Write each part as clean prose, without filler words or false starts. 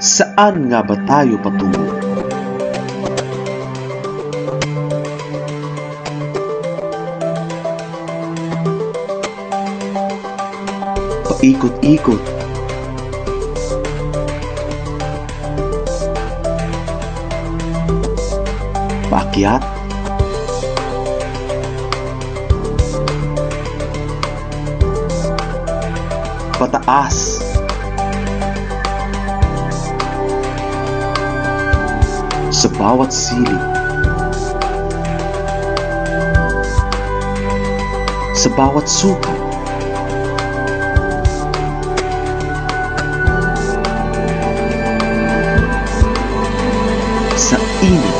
Saan nga ba tayo patungo? Paikot-ikot. Paakyat. Pataas. Sa bawat silid, sa bawat sukat, sa init,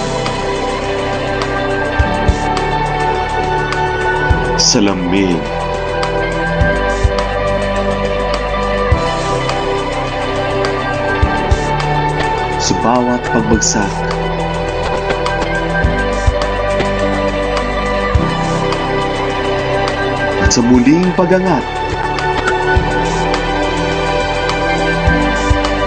sa lamig, sa bawat pagbagsak, sa muling pagangat.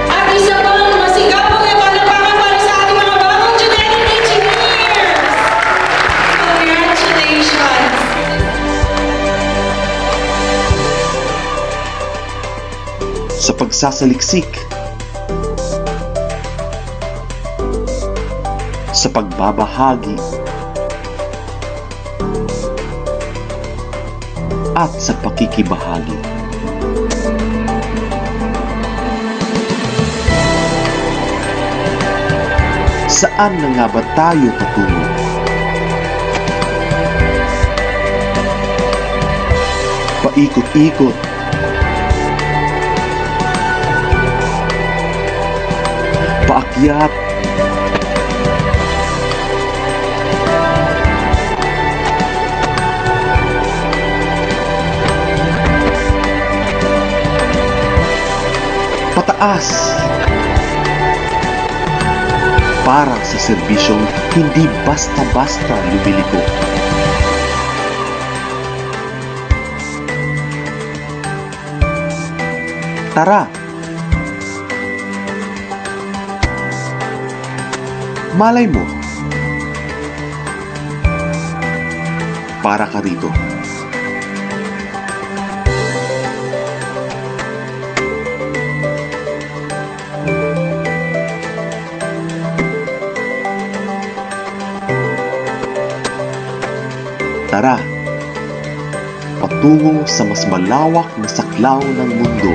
At isa pang masigabong na palakpakan para sa ating mga bagong genetic engineers! Congratulations! Sa pagsasaliksik, sa pagbabahagi, at sa pakikibahagi. Saan na nga ba tayo patungo? Paikot-ikot. Paakyat. Pataas. Para sa serbisyong hindi basta-basta lumiliko. Tara! Malay mo, para ka rito. Tara, patungo sa mas malawak na saklaw ng mundo.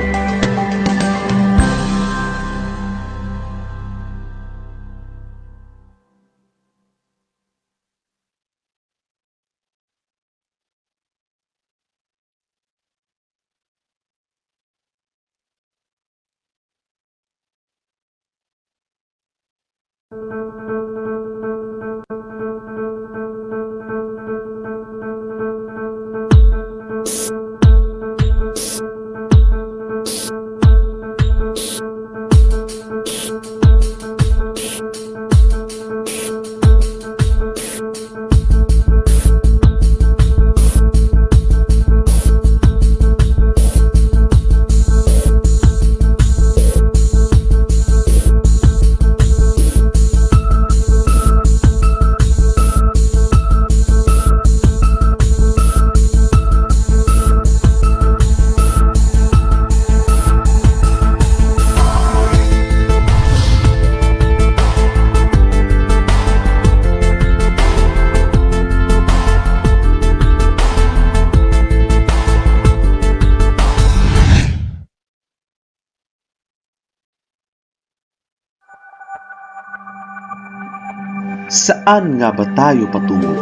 Saan nga ba tayo patungo?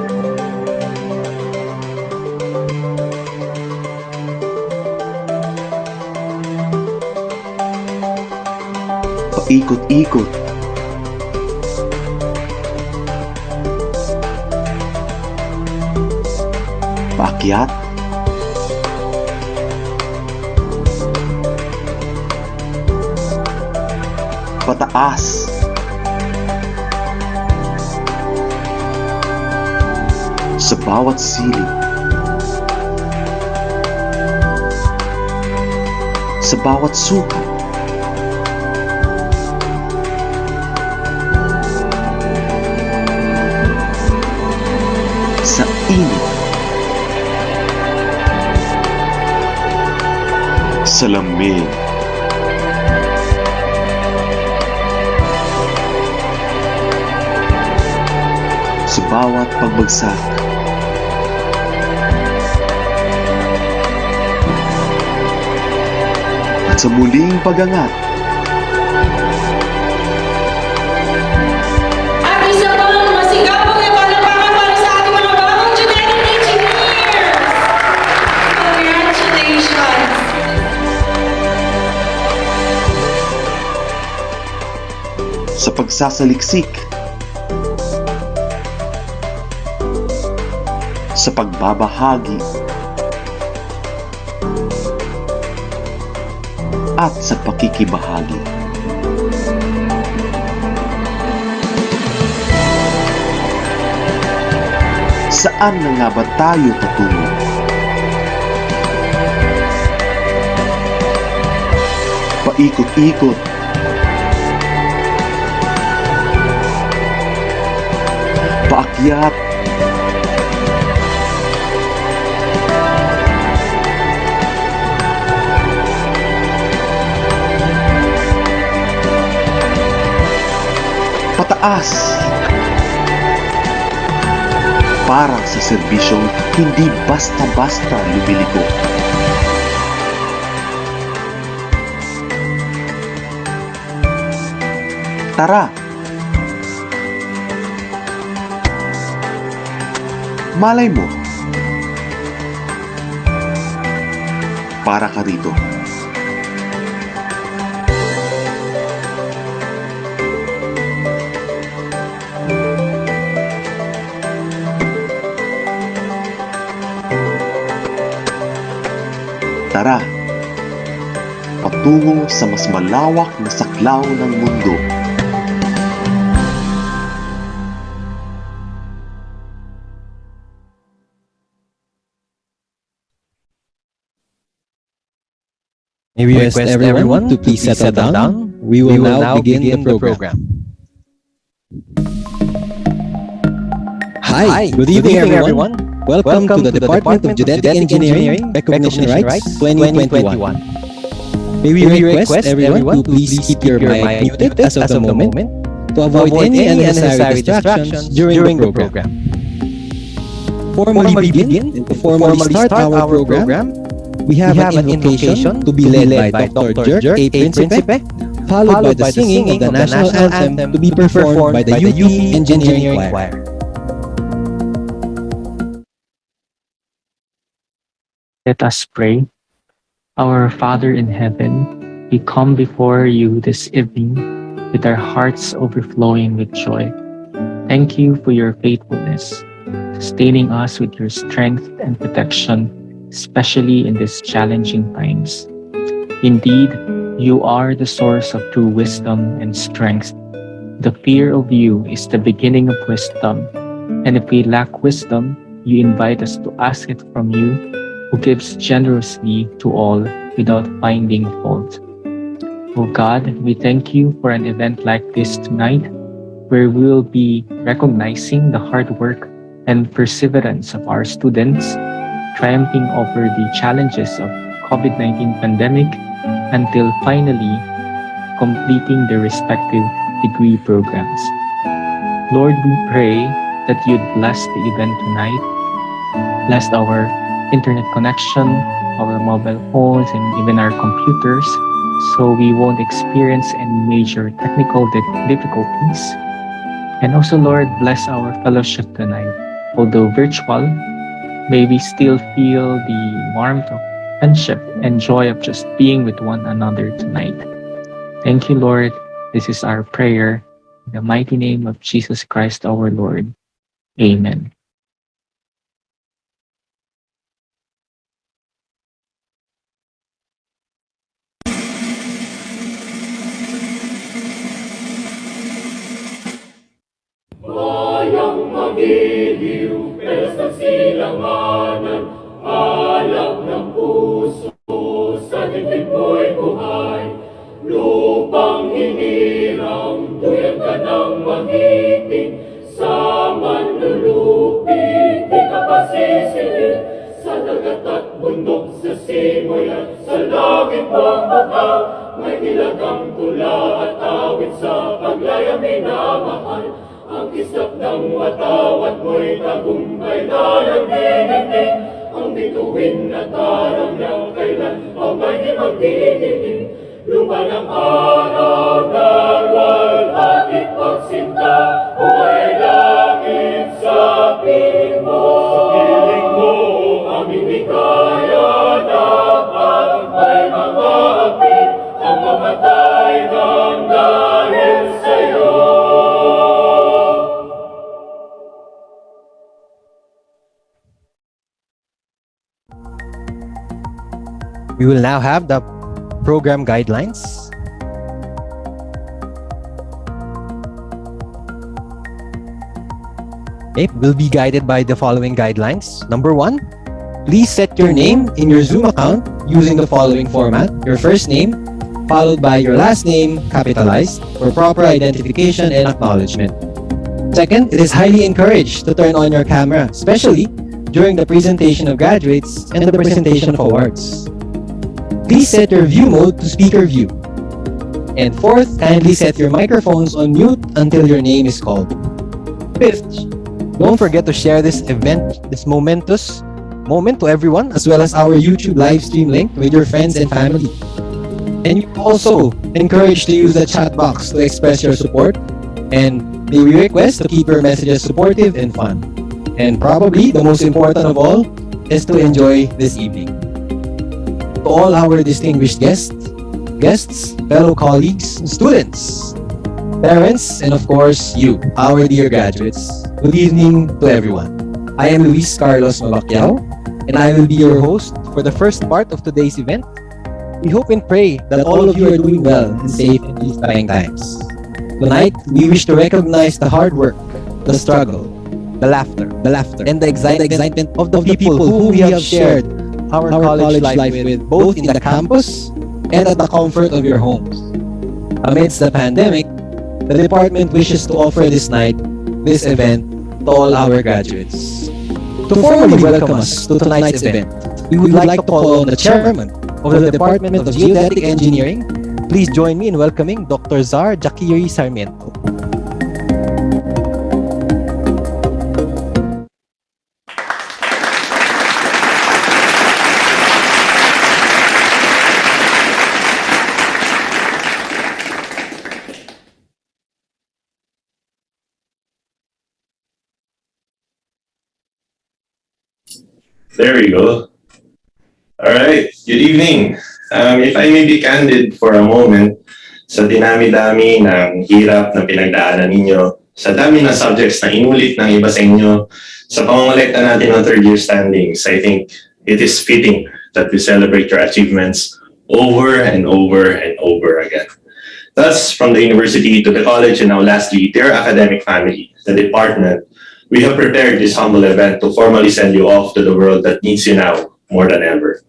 Paikot-ikot. Paakyat. Pataas. Sa bawat silid. Sa bawat sukat. Sa init. Sa lamig. Sa bawat pagbagsak. At sa muling pagangat. At isa pang masigabong na palakpakan para sa ating mga bagong genetic engineers! Congratulations! Sa pagsasaliksik. Sa pagbabahagi. At sa pakikibahagi. Saan na nga ba tayo patungo? Paikot-ikot. Paakyat. Pataas. Para sa serbisyong hindi basta-basta lumiliko. Tara! Malay mo, para ka rito. Tara, patungo sa mas malawak na saklaw ng mundo. May we request everyone to please settle down. We will now begin the program. Hi, good evening everyone. Welcome to the Department of Genetic Engineering Recognition Rites 2021. May we request everyone to please keep your mic muted as of the moment to avoid any unnecessary distractions during the program. Formally begin, to formally start our program, we have an invocation to be led by Dr. Jerk A. Principe, followed by the singing of the national anthem to be performed by the UP Engineering Choir. Let us pray. Our Father in heaven, we come before you this evening with our hearts overflowing with joy. Thank you for your faithfulness, sustaining us with your strength and protection, especially in these challenging times. Indeed, you are the source of true wisdom and strength. The fear of you is the beginning of wisdom, and if we lack wisdom, you invite us to ask it from you, who gives generously to all without finding fault. O God, we thank you for an event like this tonight, where we will be recognizing the hard work and perseverance of our students, triumphing over the challenges of COVID-19 pandemic until finally completing their respective degree programs. Lord, we pray that you'd bless the event tonight, bless our internet connection, our mobile phones, and even our computers, so we won't experience any major technical difficulties. And also, Lord, bless our fellowship tonight. Although virtual, may we still feel the warmth of friendship and joy of just being with one another tonight. Thank you, Lord. This is our prayer. In the mighty name of Jesus Christ our Lord. Amen. Bayang magiliw, pelas ng silanganan, alab ng puso, sa dibdib mo'y buhay. Lupang hinirang, tuyang ka ng magiting, sa manlulupi, di ka pasisilit. Sa dagat at bundok, sa simoy at sa langit mong bukal, may nilagang tula at awit sa paglaya minamahal. Ang kislap ng watawat mo'y tagumpay na nagdinigdig. Ang bituin at tarang niyang kailan pa may di magdidilim. Lupa ng araw, darwal at ipagsinta, buhay langit sa piling mo. Sa piling mo, aming ikaya dapat may mga api, ang mamatay ng dahil sa'yo. We will now have the program guidelines. Okay, we'll be guided by the following guidelines. Number 1, please set your name in your Zoom account using the following format. Your first name, followed by your last name, capitalized, for proper identification and acknowledgement. Second, it is highly encouraged to turn on your camera, especially during the presentation of graduates and the presentation of awards. Please set your view mode to speaker view. And fourth, kindly set your microphones on mute until your name is called. Fifth, don't forget to share this event, this momentous moment to everyone, as well as our YouTube live stream link with your friends and family. And you also encouraged to use the chat box to express your support, and may we request to keep your messages supportive and fun. And probably the most important of all is to enjoy this evening. To all our distinguished guests, fellow colleagues, students, parents, and of course you, our dear graduates, good evening to everyone. I am Luis Carlos Mabacquiao, and I will be your host for the first part of today's event. We hope and pray that all of you are doing well and safe in these trying times. Tonight, we wish to recognize the hard work, the struggle, the laughter, and the excitement of the people who we have shared our college life with, both in the campus and at the comfort of your homes. Amidst the pandemic, the department wishes to offer this event to all our graduates. To formally welcome us to tonight's event, we would like to call on the chairman of the Department of Geodetic Engineering. Please join me in welcoming Dr. Zar Jakiri Sarmiento. There we go. All right, good evening. If I may be candid for a moment, sa dinami-dami ng hirap na pinagdaanan ninyo, sa dami ng subjects na inulit ng iba sa inyo, sa pangongolekta natin ng third year standings, I think it is fitting that we celebrate your achievements over and over and over again. Thus, from the university to the college and now lastly, to your academic family, the department, we have prepared this humble event to formally send you off to the world that needs you now more than ever.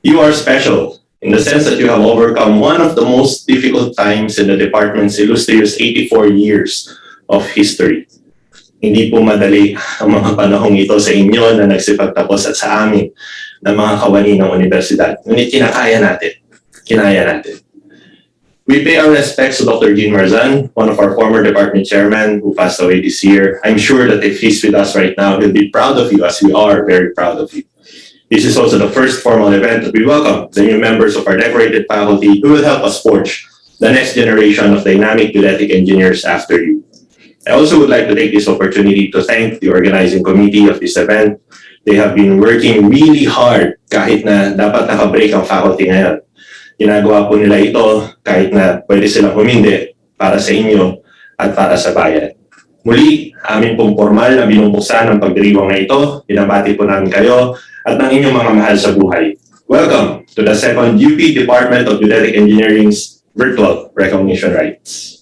You are special in the sense that you have overcome one of the most difficult times in the department's illustrious 84 years of history. Hindi po madali ang mga panahong ito sa inyo na nagsipagtapos at sa amin ng mga kawani ng universidad. Ngunit kinaya natin. We pay our respects to Dr. Jean Marzan, one of our former department chairman who passed away this year. I'm sure that if he's with us right now, he'll be proud of you as we are very proud of you. This is also the first formal event that we welcome the new members of our decorated faculty who will help us forge the next generation of dynamic geodetic engineers after you. I also would like to take this opportunity to thank the organizing committee of this event. They have been working really hard kahit na dapat naka-break ang faculty ngayon. Ginagawa po nila ito kahit na pwede silang humindi para sa inyo at para sa bayan. Muli, amin pong formal na binubuksan ang pagdiriwang na ito. Binabati po namin kayo at ng inyong mga mahal sa buhay. Welcome to the second UP Department of Geodetic Engineering's Virtual Recognition Rites.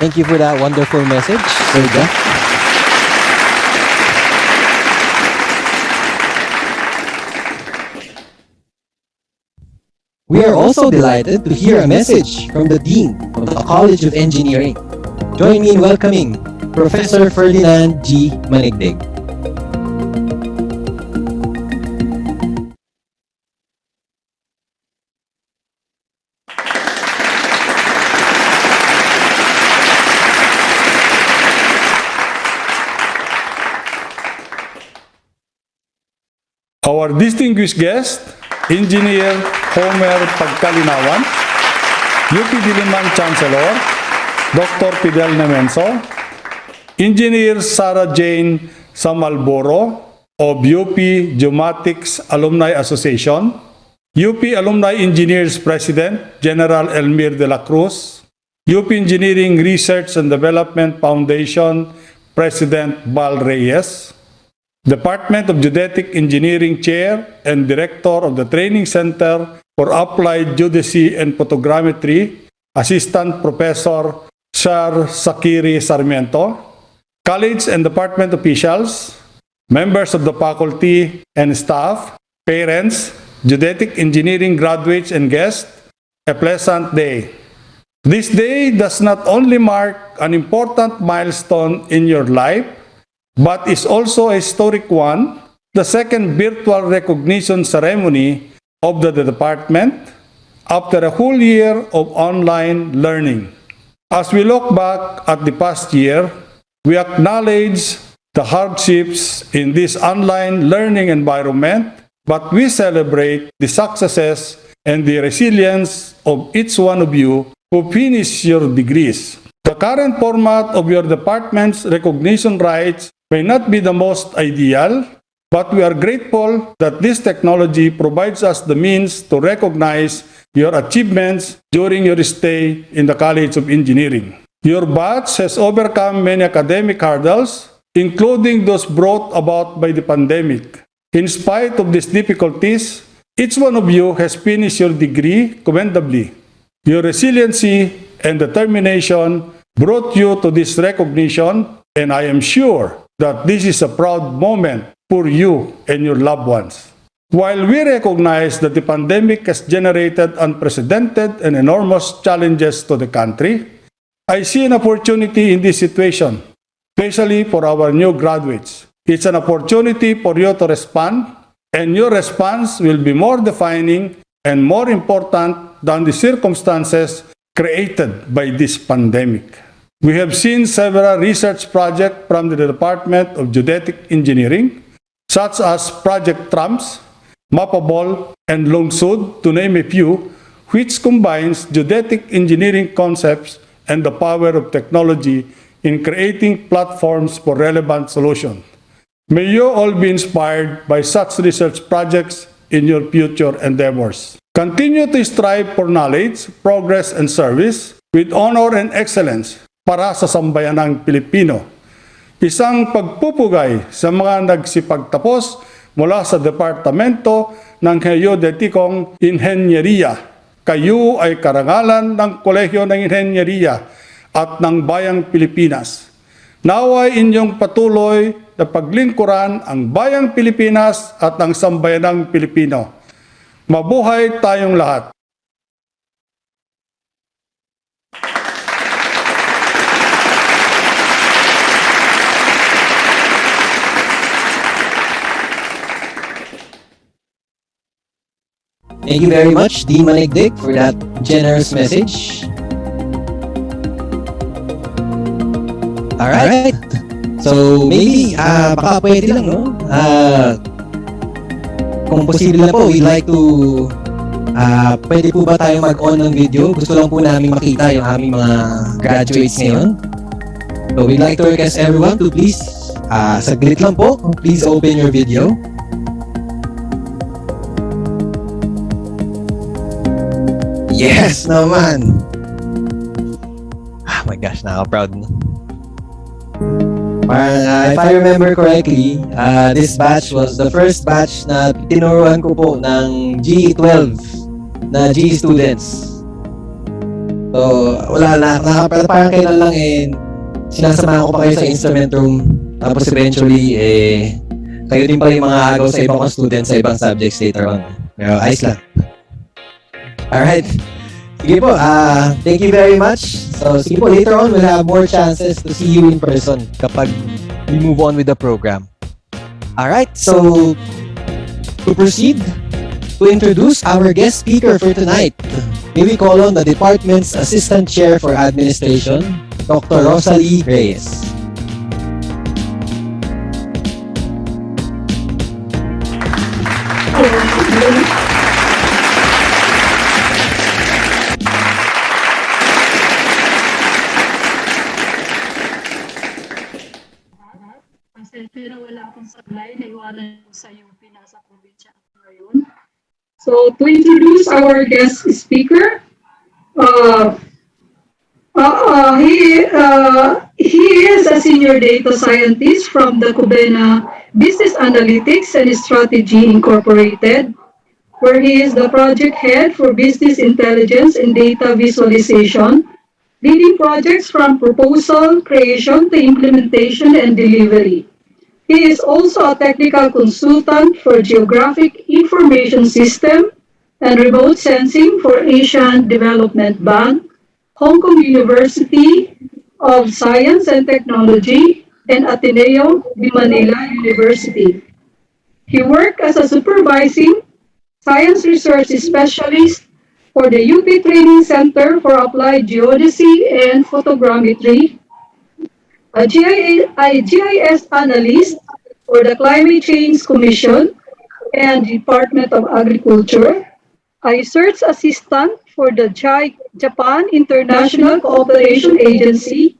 Thank you for that wonderful message, Sir Jeff. We are also delighted to hear a message from the Dean of the College of Engineering. Join me in welcoming Professor Ferdinand G. Manigdig. Our distinguished guest, Engineer Homer Pagkalinawan, UP Diliman Chancellor, Dr. Fidel Nemenso, Engineer Sarah Jane Samalboro of UP Geomatics Alumni Association, UP Alumni Engineers President General Elmir de la Cruz, UP Engineering Research and Development Foundation President Val Reyes, Department of Geodetic Engineering Chair and Director of the Training Center for Applied Geodesy and Photogrammetry, Assistant Professor Sir Sakiri Sarmiento, college and department officials, members of the faculty and staff, parents, geodetic engineering graduates and guests, a pleasant day. This day does not only mark an important milestone in your life, but is also a historic one, the second virtual recognition ceremony of the department after a whole year of online learning. As we look back at the past year, we acknowledge the hardships in this online learning environment, but we celebrate the successes and the resilience of each one of you who finish your degrees. The current format of your department's recognition rites may not be the most ideal, but we are grateful that this technology provides us the means to recognize your achievements during your stay in the College of Engineering. Your batch has overcome many academic hurdles, including those brought about by the pandemic. In spite of these difficulties, each one of you has finished your degree commendably. Your resiliency and determination brought you to this recognition, and I am sure that this is a proud moment for you and your loved ones. While we recognize that the pandemic has generated unprecedented and enormous challenges to the country, I see an opportunity in this situation, especially for our new graduates. It's an opportunity for you to respond, and your response will be more defining and more important than the circumstances created by this pandemic. We have seen several research projects from the Department of Geodetic Engineering, such as Project TRAMS, Mappable, and Longsud, to name a few, which combines geodetic engineering concepts and the power of technology in creating platforms for relevant solutions. May you all be inspired by such research projects in your future endeavors. Continue to strive for knowledge, progress, and service with honor and excellence para sa sambayanang Pilipino. Isang pagpupugay sa mga nagsipagtapos mula sa Departamento ng Geodetikong Inhenyeriya. Kayo ay karangalan ng Kolehiyo ng Inhenyeriya at ng Bayang Pilipinas. Naway inyong patuloy na paglingkuran ang Bayang Pilipinas at ang sambayanang Pilipino. Mabuhay tayong lahat! Thank you very much, Dean Manigdig, for that generous message. Alright. So, maybe, baka pwede lang, no? Kung posible na po, we'd like to Pwede po ba tayo mag-on ng video? Gusto lang po namin makita yung aming mga graduates ngayon. So we'd like to request everyone to please, saglit lang po, please open your video. Yes naman! Oh my gosh, nakaka-proud na. If I remember correctly, this batch was the first batch na tinuruan ko po ng GE12 na GE students. So, wala na, parang kailan lang sinasamahan ko pa kayo sa instrument room. Tapos eventually, kayo din pala yung mga agaw sa ibang students sa ibang subjects later on. Pero ayos lang. Alright. Sige po, thank you very much. So, sige po, later on, we'll have more chances to see you in person kapag we move on with the program. Alright, so, to proceed, to introduce our guest speaker for tonight, may we call on the department's Assistant Chair for Administration, Dr. Rosalie Reyes. Pero wala akong supply, naiwanan ko sa UP, nasa probinsya ngayon. So, to introduce our guest speaker, he is a senior data scientist from the Cubena Business Analytics and Strategy Incorporated, where he is the project head for business intelligence and data visualization, leading projects from proposal, creation to implementation and delivery. He is also a technical consultant for Geographic Information System and Remote Sensing for Asian Development Bank, Hong Kong University of Science and Technology, and Ateneo de Manila University. He worked as a supervising science research specialist for the UP Training Center for Applied Geodesy and Photogrammetry, a GIS analyst for the Climate Change Commission and Department of Agriculture, a research assistant for the Japan International Cooperation Agency,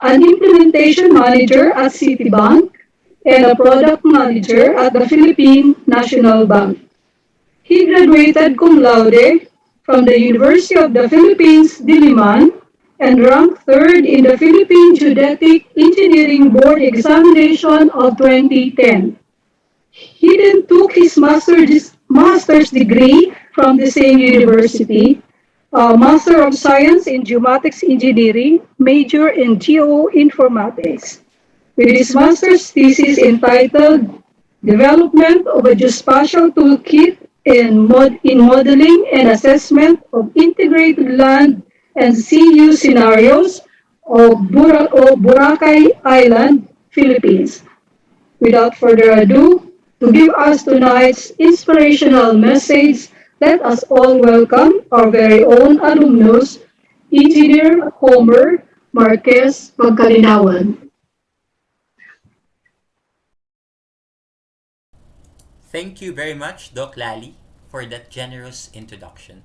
an implementation manager at Citibank, and a product manager at the Philippine National Bank. He graduated cum laude from the University of the Philippines, Diliman, and ranked third in the Philippine Geodetic Engineering Board examination of 2010. He then took his master's degree from the same university, Master of Science in Geomatics Engineering, major in Geoinformatics, with his master's thesis entitled Development of a Geospatial Toolkit in Modeling and Assessment of Integrated Land and Sea Use Scenarios of Boracay Island, Philippines. Without further ado, to give us tonight's inspirational message, let us all welcome our very own alumnus, Engineer Homer Marquez Pagkalinawan. Thank you very much, Doc Lally, for that generous introduction.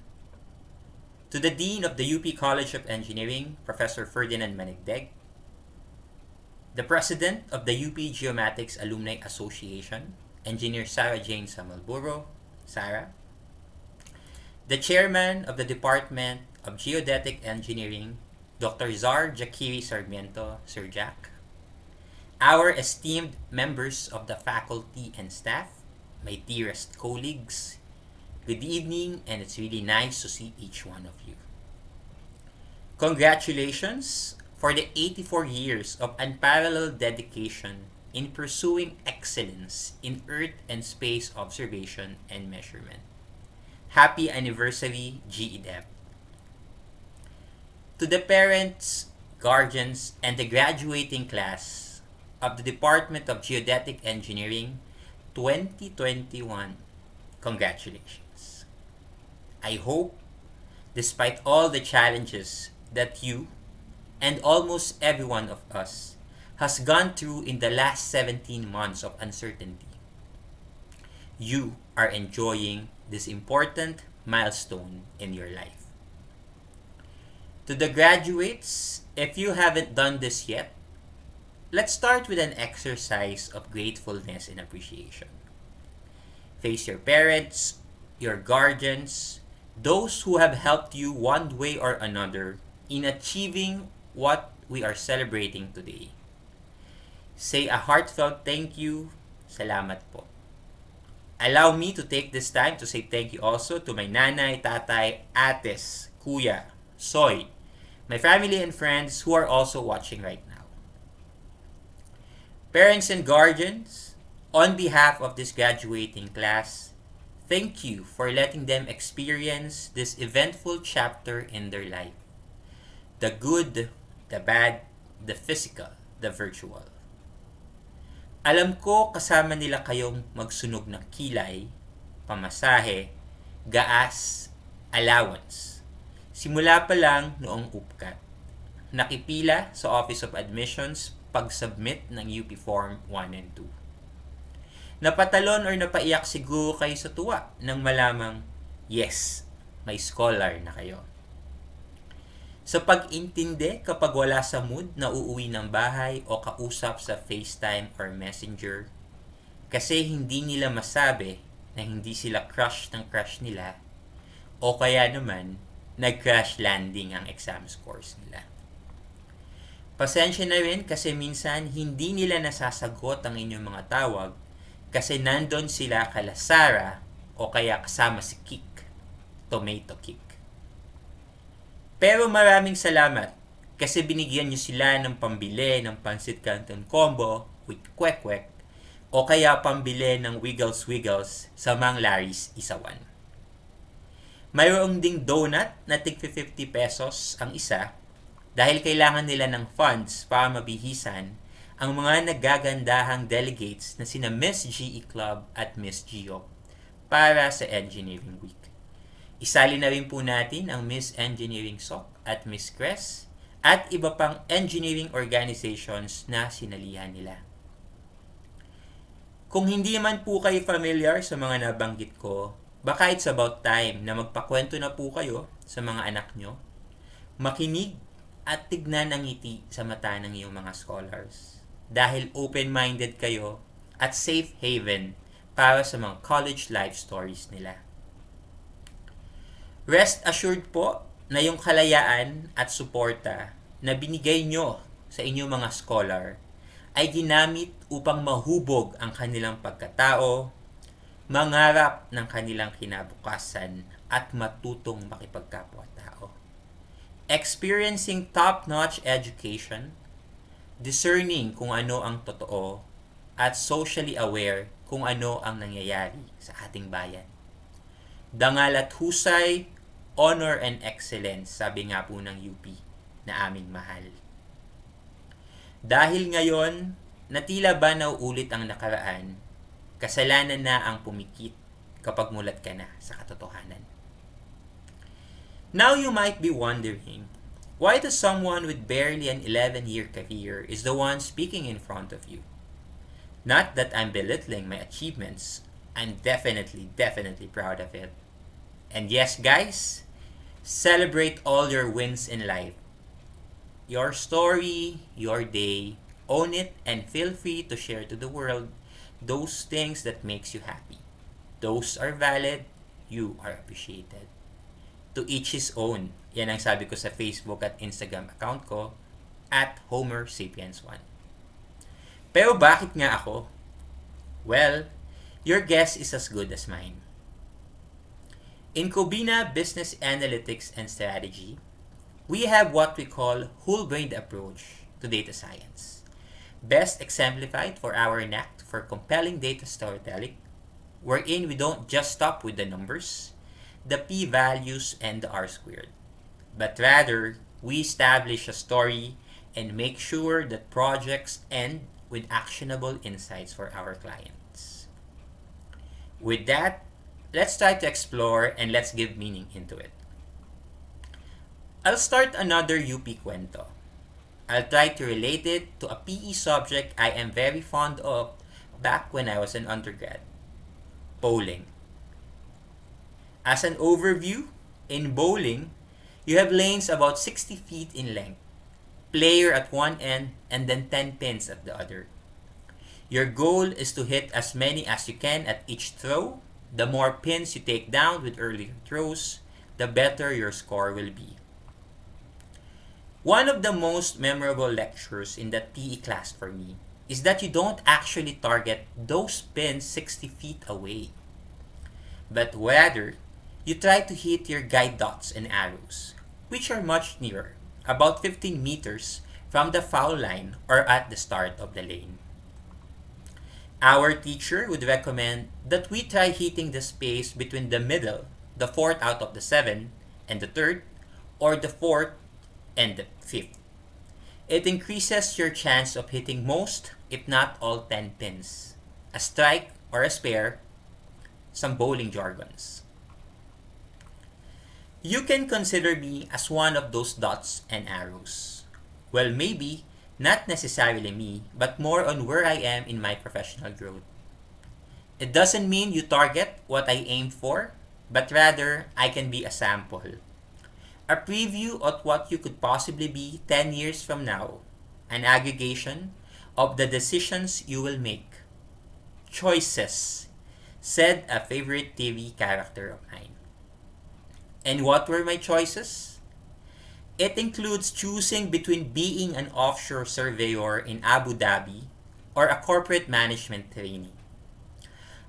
To the Dean of the UP College of Engineering, Professor Ferdinand Manigdeg, the President of the UP Geomatics Alumni Association, Engineer Sarah Jane Samalburo, Sarah, the Chairman of the Department of Geodetic Engineering, Dr. Zar Jakiri Sarmiento, Sir Jack, our esteemed members of the faculty and staff, my dearest colleagues, good evening, and it's really nice to see each one of you. Congratulations for the 84 years of unparalleled dedication in pursuing excellence in Earth and space observation and measurement. Happy anniversary, GEDEP. To the parents, guardians, and the graduating class of the Department of Geodetic Engineering 2021, congratulations. I hope, despite all the challenges that you and almost every one of us has gone through in the last 17 months of uncertainty, you are enjoying this important milestone in your life. To the graduates, if you haven't done this yet, let's start with an exercise of gratefulness and appreciation. Face your parents, your guardians, those who have helped you one way or another in achieving what we are celebrating today. Say a heartfelt thank you, salamat po. Allow me to take this time to say thank you also to my nanay, tatay, ates, kuya, soy, my family and friends who are also watching right now. Parents and guardians, on behalf of this graduating class, thank you for letting them experience this eventful chapter in their life. The good, the bad, the physical, the virtual. Alam ko kasama nila kayong magsunog ng kilay, pamasahe, gaas, allowance. Simula pa lang noong upkat. Nakipila sa Office of Admissions pag-submit ng UP Form 1 and 2. Napatalon or napaiyak siguro kayo sa tuwa nang malamang, yes, may scholar na kayo. Sa pag-intindi kapag wala sa mood na uuwi ng bahay o kausap sa FaceTime or Messenger, kasi hindi nila masabi na hindi sila crush ng crush nila o kaya naman nag-crash landing ang exam scores nila. Pasensya na rin kasi minsan hindi nila nasasagot ang inyong mga tawag kasi nandun sila kala Sarah o kaya kasama si Kik, Tomato Kik. Pero maraming salamat kasi binigyan nyo sila ng pambili ng Pansit Canton Combo with kwek-kwek o kaya pambili ng Wiggles sa Mang Larry's Isawan. Mayroong ding donut na tig 50 pesos ang isa dahil kailangan nila ng funds para mabihisan ang mga nagagandahang delegates na sina Miss GE Club at Miss Gio para sa Engineering Week. Isali na rin po natin ang Miss Engineering SOC at Miss CRES at iba pang engineering organizations na sinalihan nila. Kung hindi man po kayo familiar sa mga nabanggit ko, baka it's about time na magpakwento na po kayo sa mga anak nyo, makinig at tignan ang ngiti sa mata ng iyong mga scholars dahil open-minded kayo at safe haven para sa mga college life stories nila. Rest assured po na yung kalayaan at suporta na binigay nyo sa inyong mga scholar ay ginamit upang mahubog ang kanilang pagkatao, mangarap ng kanilang kinabukasan at matutong makipagkapwa-tao. Experiencing top-notch education, discerning kung ano ang totoo, at socially aware kung ano ang nangyayari sa ating bayan. Dangal at husay, honor and excellence, sabi nga po ng UP na aming mahal. Dahil ngayon, na tila ba nauulit ang nakaraan, kasalanan na ang pumikit kapag mulat ka na sa katotohanan. Now you might be wondering, why does someone with barely an 11-year career is the one speaking in front of you? Not that I'm belittling my achievements, I'm definitely proud of it. And yes, guys, celebrate all your wins in life. Your story, your day, own it and feel free to share to the world those things that makes you happy. Those are valid, you are appreciated. To each his own. Yan ang sabi ko sa Facebook at Instagram account ko at Homer Sapiens 1. Pero bakit nga ako? Well, your guess is as good as mine. In Cobina Business Analytics and Strategy, we have what we call whole-brained approach to data science, best exemplified for our knack for compelling data storytelling, wherein we don't just stop with the numbers, the p-values, and the r-squared, but rather we establish a story and make sure that projects end with actionable insights for our clients. With that, let's try to explore and let's give meaning into it. I'll start another UP kwento. I'll try to relate it to a PE subject I am very fond of back when I was an undergrad. Polling. As an overview, in bowling, you have lanes about 60 feet in length, player at one end, and then 10 pins at the other. Your goal is to hit as many as you can at each throw. The more pins you take down with earlier throws, the better your score will be. One of the most memorable lectures in that PE class for me is that you don't actually target those pins 60 feet away, but rather you try to hit your guide dots and arrows, which are much nearer, about 15 meters from the foul line or at the start of the lane. Our teacher would recommend that we try hitting the space between the middle, the fourth out of the seven, and the third, or the fourth and the fifth. It increases your chance of hitting most, if not all 10 pins, a strike or a spare, some bowling jargons. You can consider me as one of those dots and arrows. Well, maybe not necessarily me, but more on where I am in my professional growth. It doesn't mean you target what I aim for, but rather I can be a sample. A preview of what you could possibly be 10 years from now. An aggregation of the decisions you will make. Choices, said a favorite TV character of mine. And what were my choices? It includes choosing between being an offshore surveyor in Abu Dhabi or a corporate management trainee.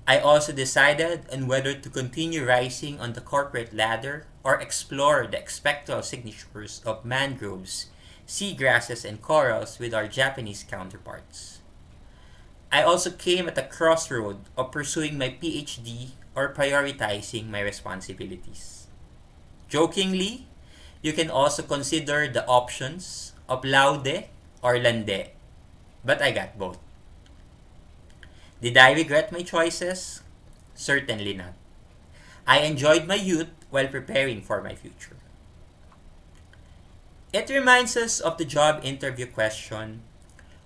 I also decided on whether to continue rising on the corporate ladder or explore the spectral signatures of mangroves, seagrasses, and corals with our Japanese counterparts. I also came at a crossroad of pursuing my PhD or prioritizing my responsibilities. Jokingly, you can also consider the options of laude or lande, but I got both. Did I regret my choices? Certainly not. I enjoyed my youth while preparing for my future. It reminds us of the job interview question,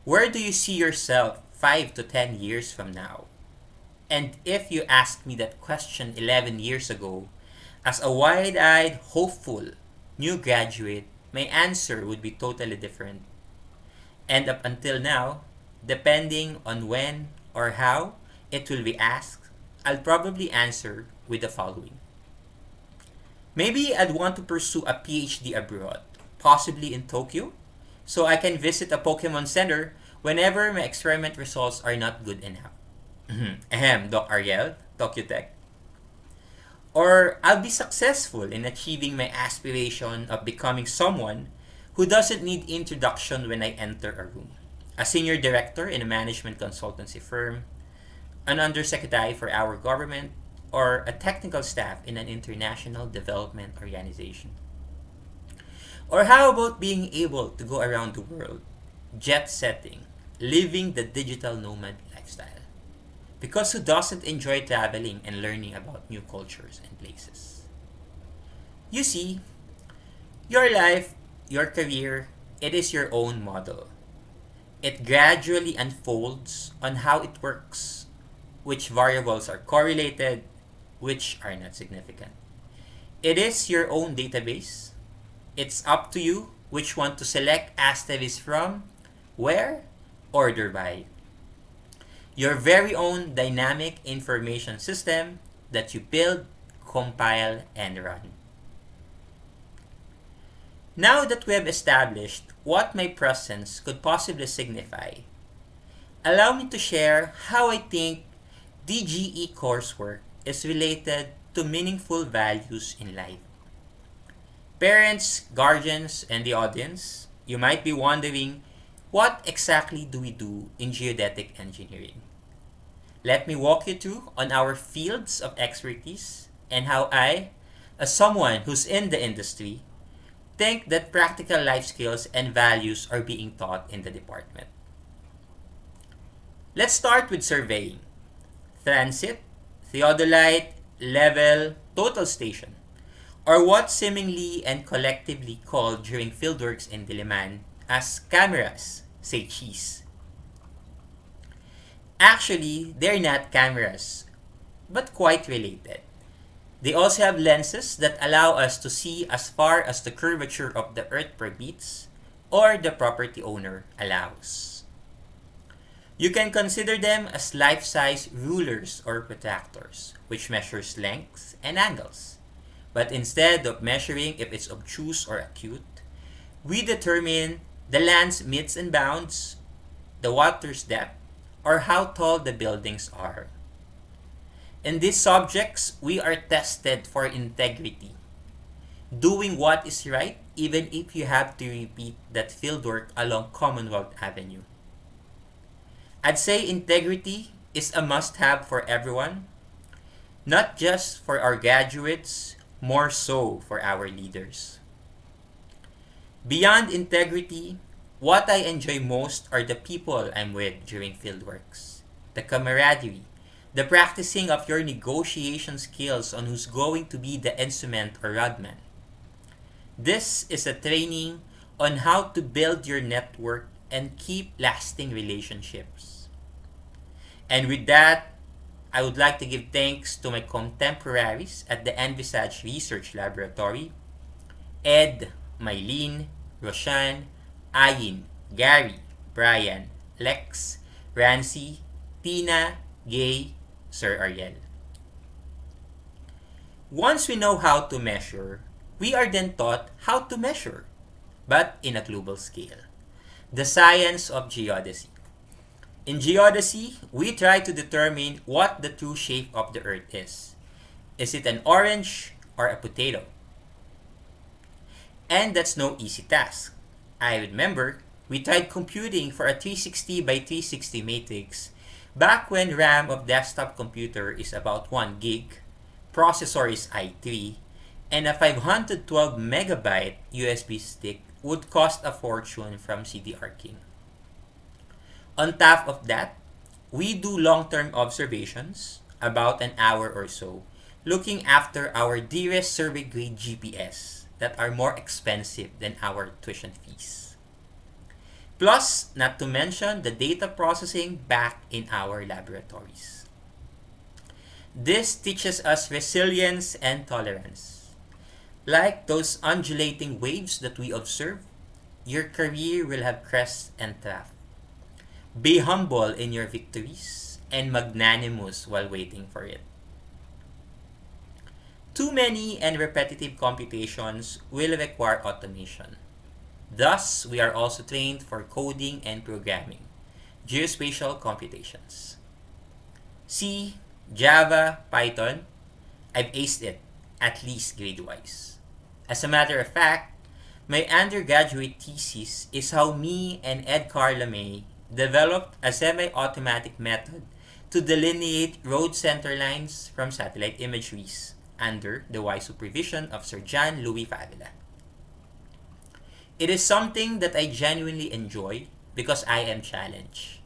where do you see yourself 5 to 10 years from now? And if you asked me that question 11 years ago, as a wide-eyed, hopeful, new graduate, my answer would be totally different. And up until now, depending on when or how it will be asked, I'll probably answer with the following. Maybe I'd want to pursue a PhD abroad, possibly in Tokyo, so I can visit a Pokemon Center whenever my experiment results are not good enough. Ahem, Doc Ariel, Tokyo Tech. Or I'll be successful in achieving my aspiration of becoming someone who doesn't need introduction when I enter a room. A senior director in a management consultancy firm, an undersecretary for our government, or a technical staff in an international development organization. Or how about being able to go around the world, jet setting, living the digital nomad lifestyle? Because who doesn't enjoy traveling and learning about new cultures and places? You see, your life, your career, it is your own model. It gradually unfolds on how it works, which variables are correlated, which are not significant. It is your own database. It's up to you which one to select asterisks from, where, order by. Your very own dynamic information system that you build, compile, and run. Now that we have established what my presence could possibly signify, allow me to share how I think DGE coursework is related to meaningful values in life. Parents, guardians, and the audience, you might be wondering, what exactly do we do in geodetic engineering? Let me walk you through on our fields of expertise and how I, as someone who's in the industry, think that practical life skills and values are being taught in the department. Let's start with surveying. Transit, theodolite, level, total station, or what seemingly and collectively called during fieldworks in Diliman as cameras, say cheese. Actually, they're not cameras, but quite related. They also have lenses that allow us to see as far as the curvature of the earth permits or the property owner allows. You can consider them as life-size rulers or protractors, which measures lengths and angles. But instead of measuring if it's obtuse or acute, we determine the land's meets and bounds, the water's depth, or how tall the buildings are. In these subjects, we are tested for integrity, doing what is right even if you have to repeat that fieldwork along Commonwealth Avenue. I'd say integrity is a must-have for everyone, not just for our graduates, more so for our leaders. Beyond integrity, what I enjoy most are the people I'm with during fieldworks, the camaraderie, the practicing of your negotiation skills on who's going to be the instrument or rodman. This is a training on how to build your network and keep lasting relationships. And with that, I would like to give thanks to my contemporaries at the Envisage Research Laboratory, Ed, Mylene, Roshan, Ayin, Gary, Brian, Lex, Rancy, Tina, Gay, Sir Ariel. Once we know how to measure, we are then taught how to measure, but in a global scale. The science of geodesy. In geodesy, we try to determine what the true shape of the earth is. Is it an orange or a potato? And that's no easy task. I remember we tried computing for a 360 by 360 matrix back when RAM of desktop computer is about 1 gig, processor is i3, and a 512 megabyte USB stick would cost a fortune from CDR King. On top of that, we do long-term observations, about an hour or so, looking after our dearest survey-grade GPS that are more expensive than our tuition fees. Plus, not to mention the data processing back in our laboratories. This teaches us resilience and tolerance. Like those undulating waves that we observe, your career will have crests and troughs. Be humble in your victories and magnanimous while waiting for it. Too many and repetitive computations will require automation. Thus, we are also trained for coding and programming, geospatial computations. C, Java, Python, I've aced it, at least grade-wise. As a matter of fact, my undergraduate thesis is how me and Ed Carlamay developed a semi-automatic method to delineate road center lines from satellite imageries under the wise supervision of Sir John Louis Favela. It is something that I genuinely enjoy because I am challenged.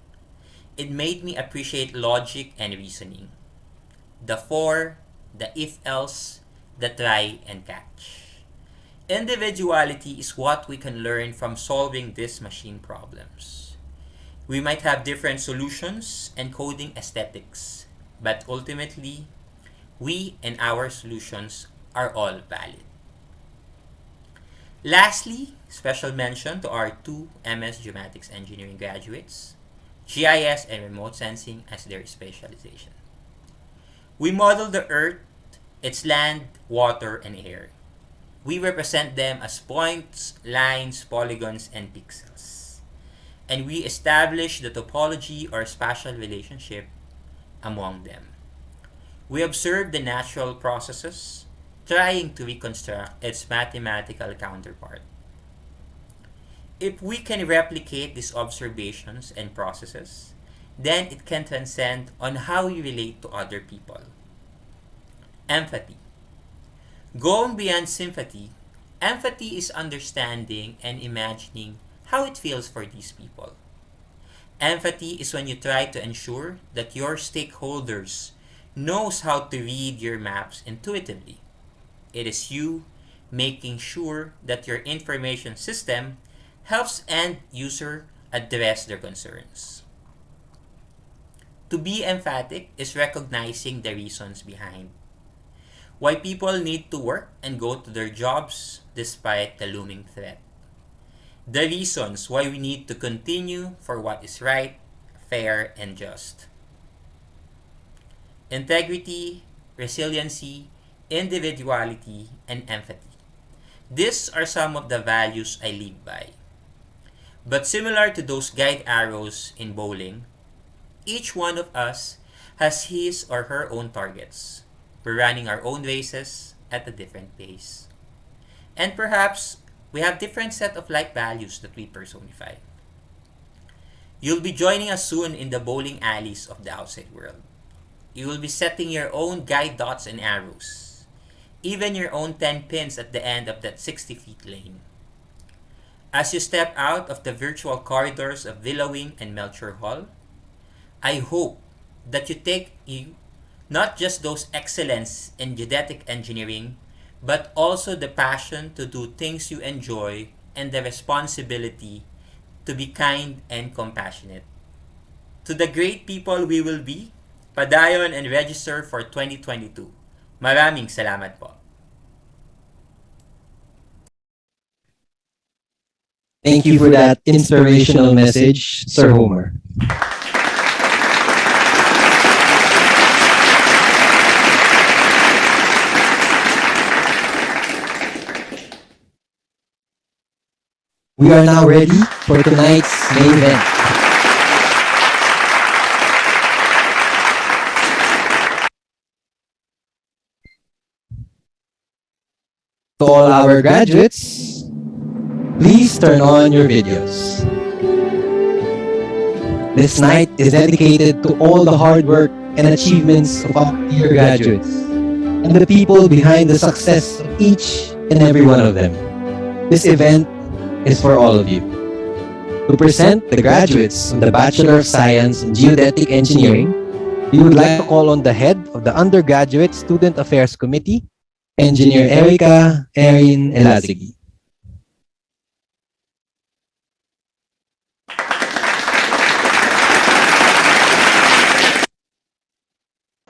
It made me appreciate logic and reasoning. The for, the if-else, the try and catch. Individuality is what we can learn from solving these machine problems. We might have different solutions and coding aesthetics, but ultimately, we and our solutions are all valid. Lastly, special mention to our two MS Geomatics Engineering graduates, GIS and Remote Sensing as their specialization. We model the Earth, its land, water, and air. We represent them as points, lines, polygons, and pixels. And we establish the topology or spatial relationship among them. We observe the natural processes, trying to reconstruct its mathematical counterpart. If we can replicate these observations and processes, then it can transcend on how we relate to other people. Empathy. Going beyond sympathy, empathy is understanding and imagining how it feels for these people. Empathy is when you try to ensure that your stakeholders knows how to read your maps intuitively. It is you making sure that your information system helps end user address their concerns. To be emphatic is recognizing the reasons behind. why people need to work and go to their jobs despite the looming threat. The reasons why we need to continue for what is right, fair, and just. Integrity, resiliency, individuality, and empathy. These are some of the values I live by. But similar to those guide arrows in bowling, each one of us has his or her own targets. We're running our own races at a different pace. And perhaps we have different set of life values that we personify. You'll be joining us soon in the bowling alleys of the outside world. You will be setting your own guide dots and arrows, even your own 10 pins at the end of that 60 feet lane. As you step out of the virtual corridors of Villawing and Melchor Hall, I hope that you take not just those excellence in geodetic engineering, but also the passion to do things you enjoy and the responsibility to be kind and compassionate. To the great people we will be, padayon and register for 2022. Maraming salamat po. Thank you for that inspirational message, Sir Homer. We are now ready for tonight's main event. To all our graduates, please turn on your videos. This night is dedicated to all the hard work and achievements of our dear graduates and the people behind the success of each and every one of them. This event is for all of you. To present the graduates of the Bachelor of Science in Geodetic Engineering, we would like to call on the head of the Undergraduate Student Affairs Committee, Engineer Erica Erin Elazigi.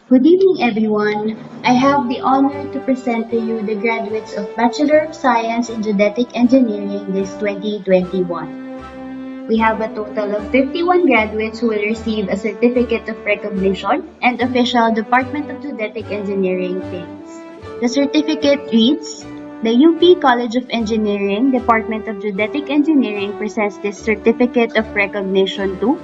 Good evening, everyone. I have the honor to present to you the graduates of Bachelor of Science in Geodetic Engineering this 2021. We have a total of 51 graduates who will receive a Certificate of Recognition and official Department of Geodetic Engineering pins. The certificate reads, the UP College of Engineering, Department of Geodetic Engineering presents this Certificate of Recognition to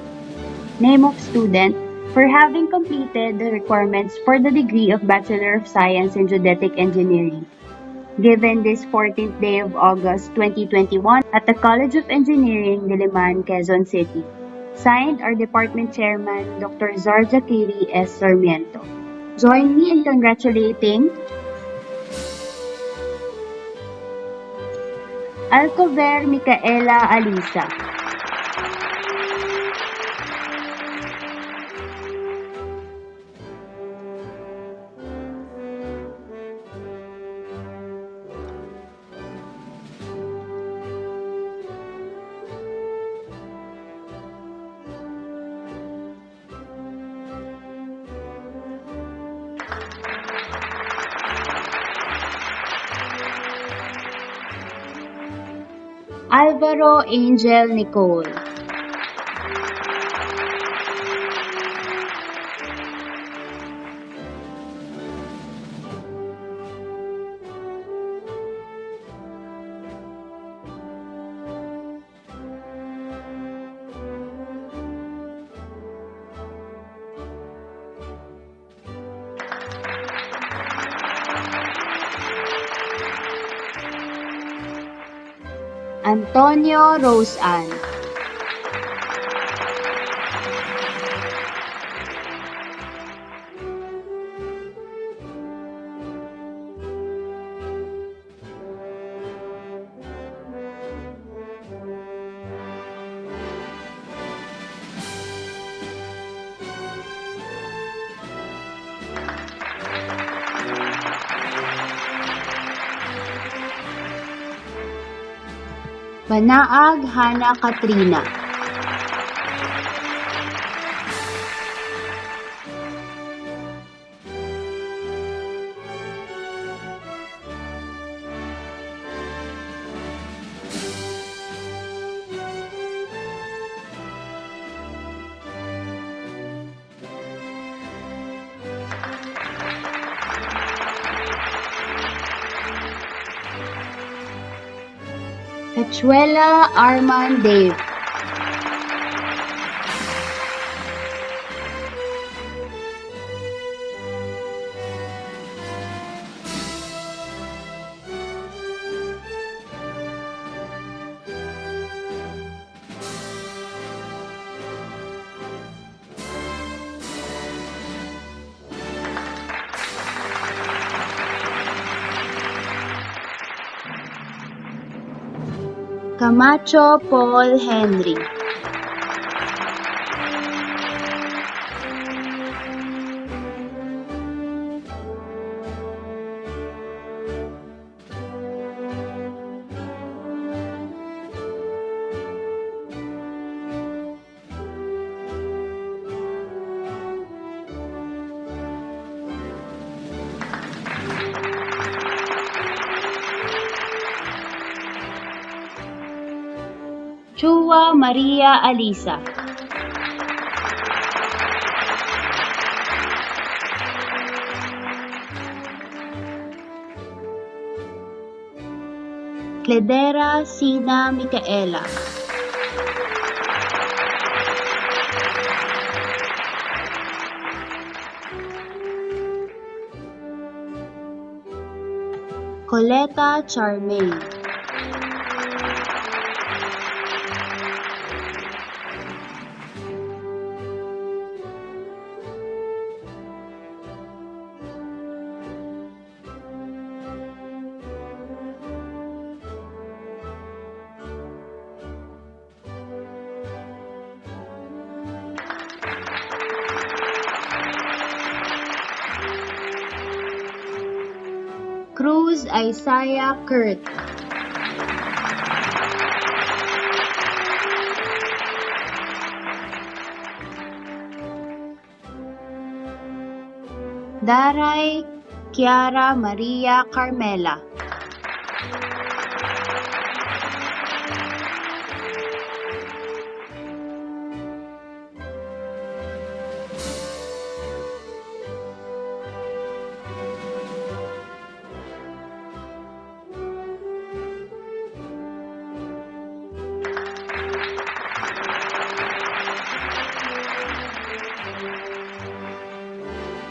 name of student, for having completed the requirements for the degree of Bachelor of Science in Geodetic Engineering, given this 14th day of August 2021 at the College of Engineering, Diliman, Quezon City. Signed, our Department Chairman, Dr. Zarja Kiri S. Sarmiento. Join me in congratulating Alcover Micaela Alisa, Alvaro Angel Nicole, Antonio Roseanne, Banaag Hana Katrina, Hechuela Arman Dave. Camacho Paul Henry. Chua Maria Alisa. Cledera Sina Micaela. Coleta Charmaine. Cruz Isaiah Kurt. Daray Kiara Maria Carmela.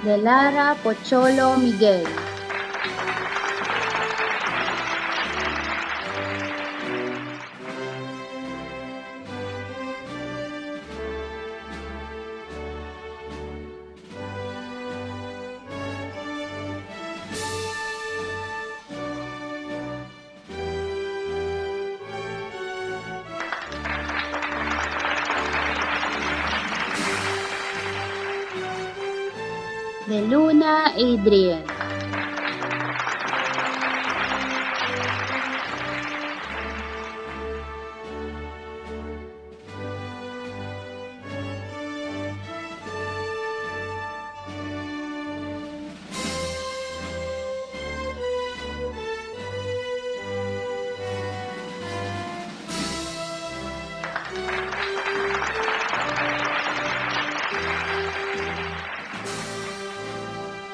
Delara Pocholo Miguel. De Luna Adrian.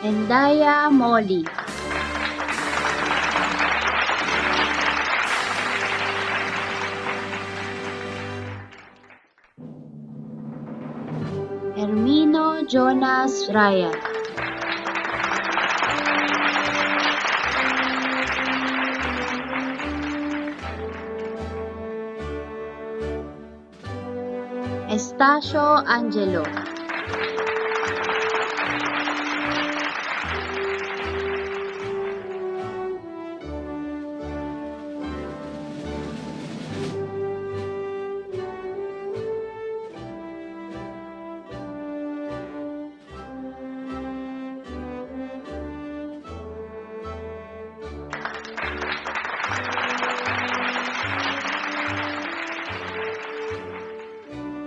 Endaya Molly. Hermino Jonas Ryan. Estacio Angelo.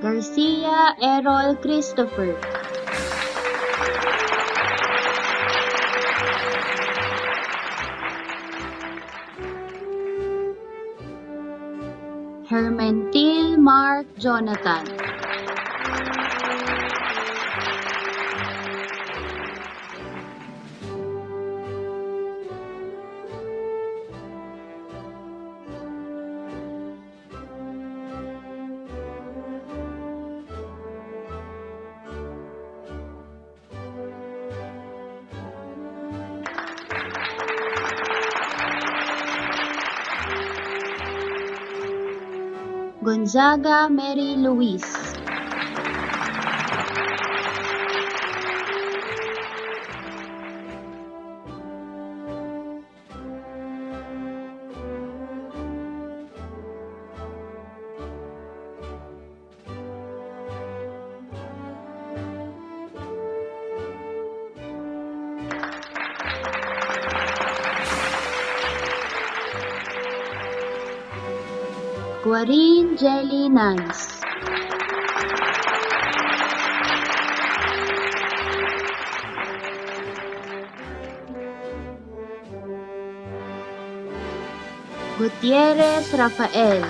Garcia Errol Christopher. Hermentil Mark Jonathan. Gonzaga Mary Louise. Guarin Jelly Nance. Gutierrez Rafael.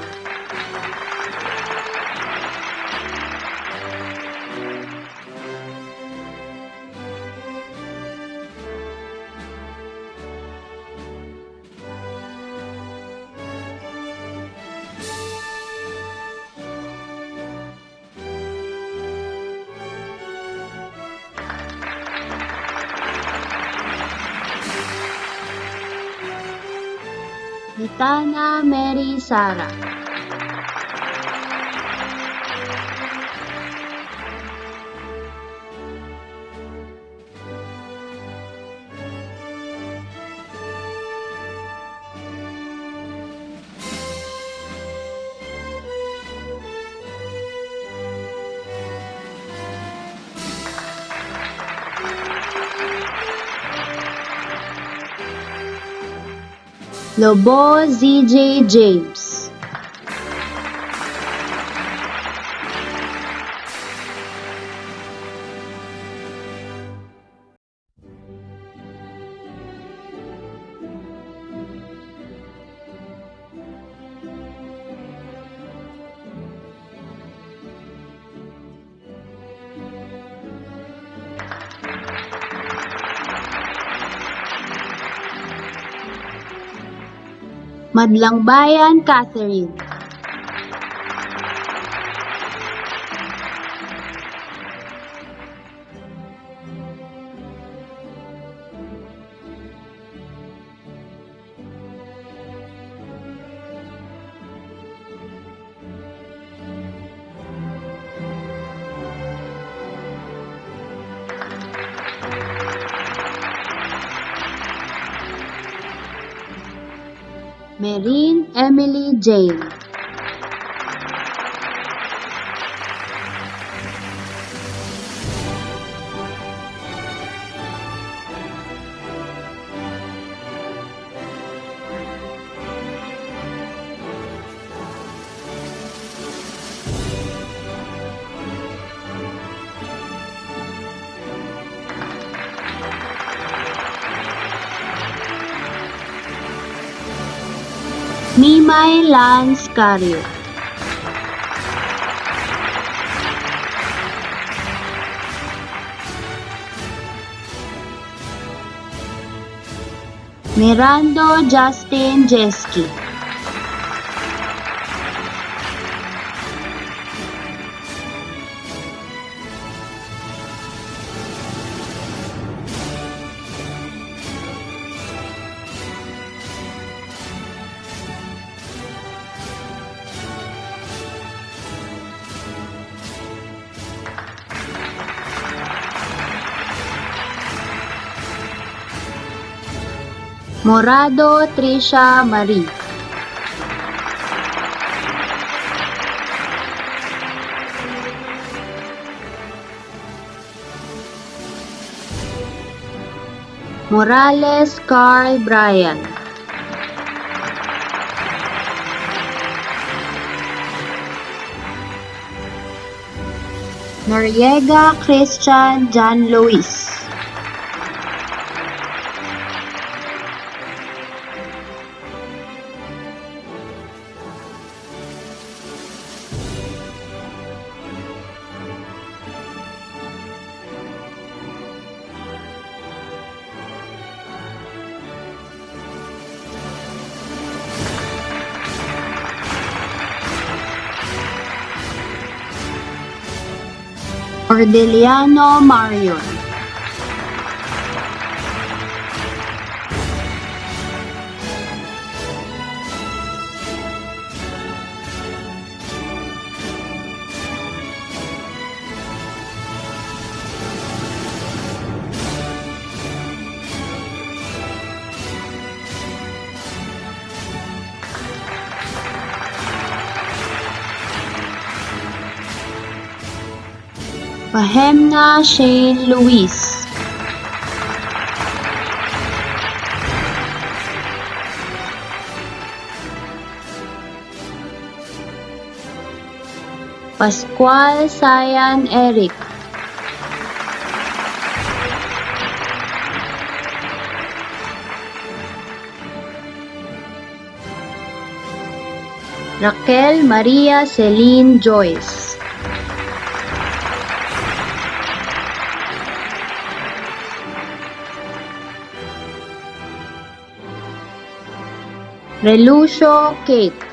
Gitana Mary Sara. Lobo ZJ James. Madlang Bayan Catherine. Merine Emily Jane. Nimay Lance Cario. Mirando Justin Jeski. Morado Trisha Marie. Morales Carl Bryan. Noriega Christian John Luis. Ordeliano Marion. Pahemna Shane Luis. Pascual Sayan Eric. Raquel Maria Celine Joyce. Relucio Kate.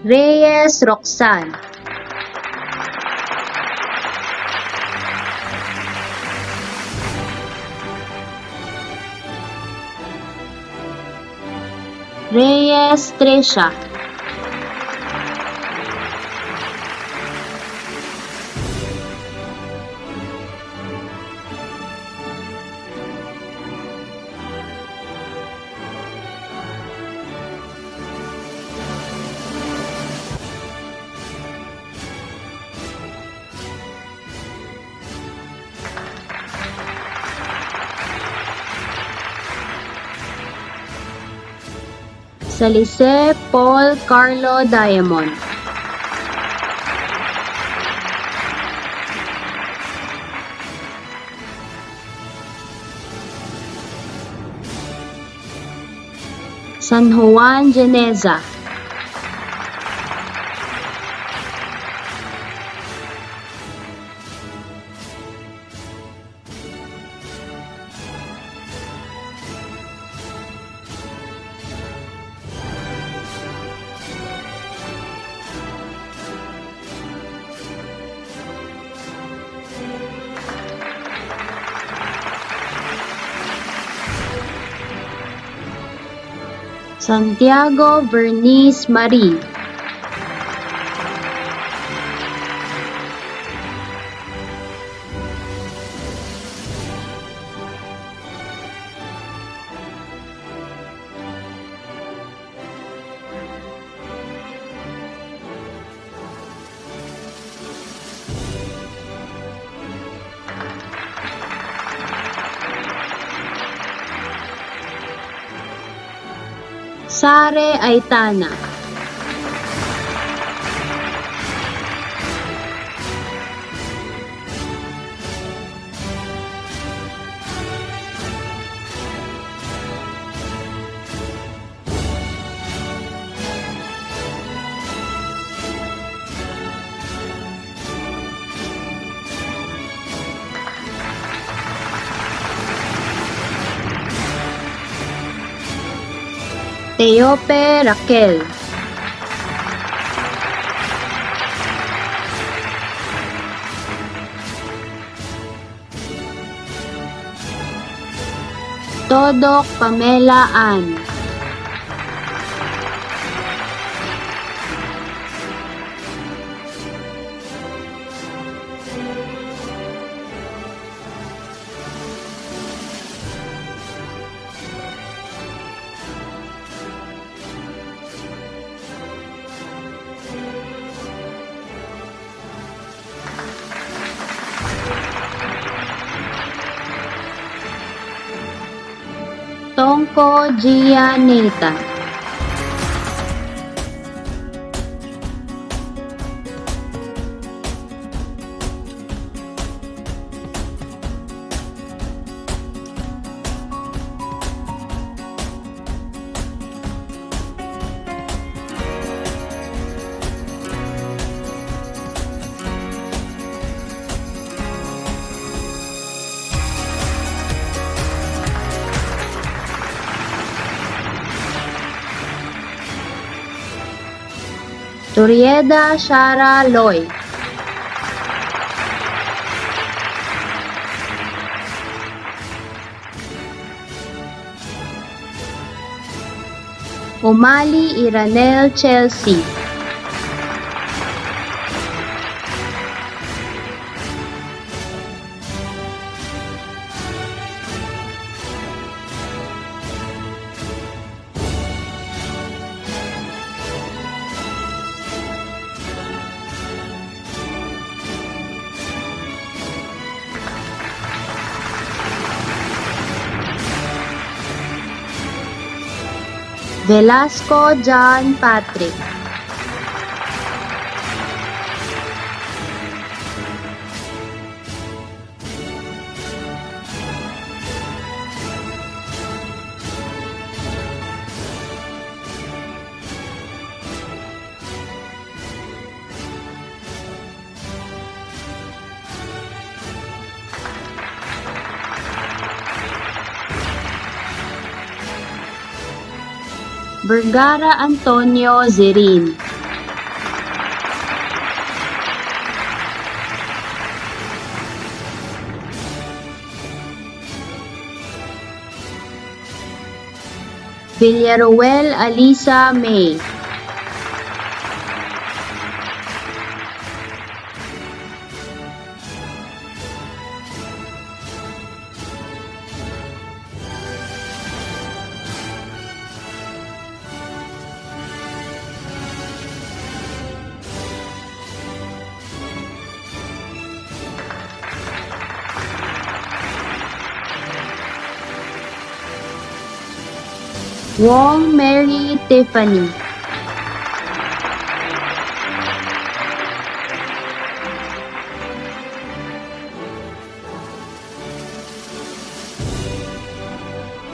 Reyes Roxanne. Reyes Tresha. Salice Paul Carlo Diamond. San Juan Geneza. Santiago Bernice Marie. Sare Aitana. Teope Raquel. Todok Pamela Ann. Tongko Gia Nathan. Turieda Shara Loy. Umali Iranel Chelsea. Velasco John Patrick. Vergara Antonio Zerin. Villaruel Alisa May. Wong Mary Tiffany.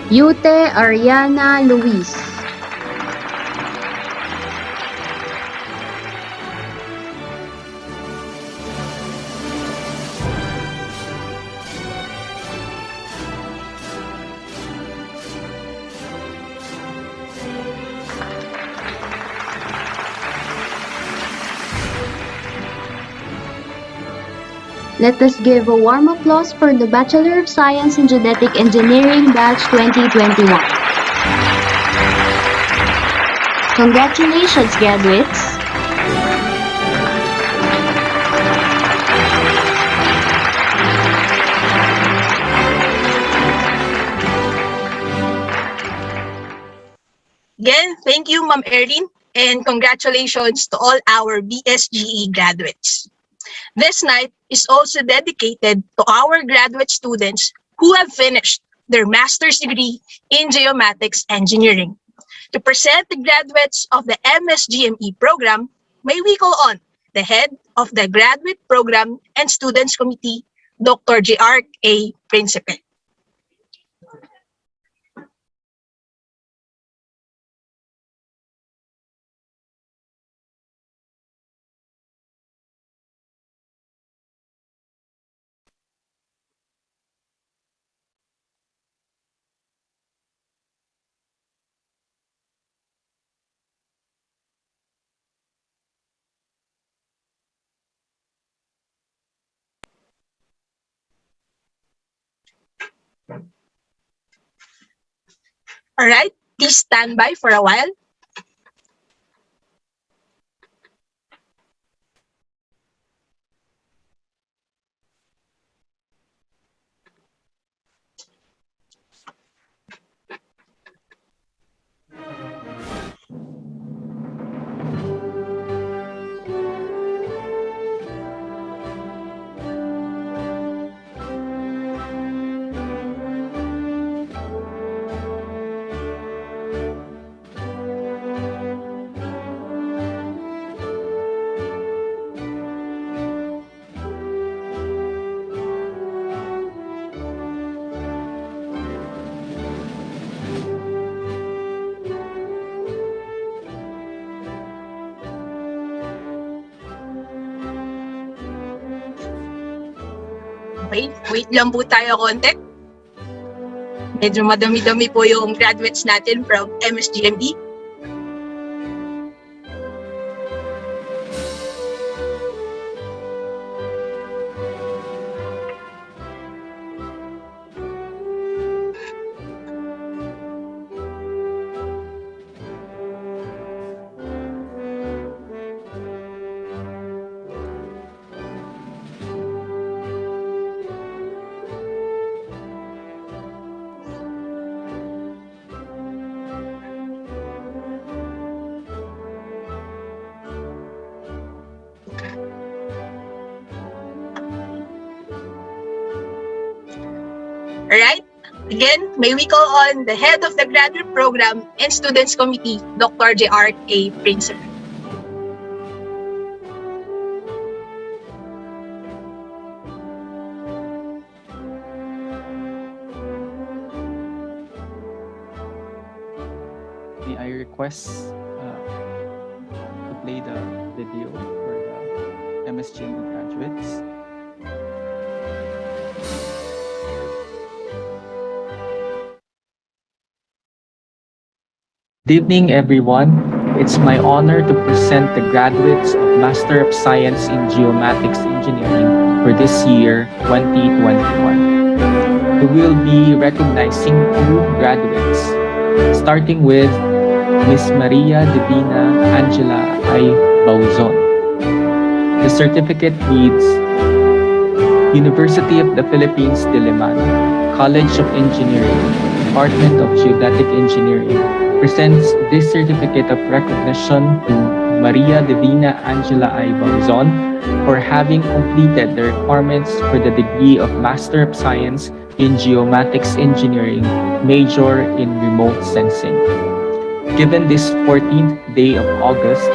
Yute Ariana Luis. Let us give a warm applause for the Bachelor of Science in Genetic Engineering Batch 2021. Congratulations, graduates! Again, thank you, Ma'am Erin, and congratulations to all our BSGE graduates. This night is also dedicated to our graduate students who have finished their master's degree in geomatics engineering. To present the graduates of the MSGME program, may we call on the head of the graduate program and students committee, Dr. J.R. A. Principe. All right, please stand by for a while. Okay, wait lang po tayo konti. Medyo madami-dami po yung graduates natin from MSGME. Alright? Again, may we call on the head of the graduate program and students committee, Dr. J.R. A. Principe. May I request to play the video for the MSGME graduates? Good evening, everyone. It's my honor to present the graduates of Master of Science in Geomatics Engineering for this year, 2021. We will be recognizing two graduates, starting with Miss Maria Divina Angela I. Bauzon. The certificate reads, University of the Philippines, Diliman, College of Engineering, Department of Geodetic Engineering, presents this certificate of recognition to Maria Divina Angela I. Bauzon for having completed the requirements for the degree of Master of Science in Geomatics Engineering, major in remote sensing. Given this 14th day of August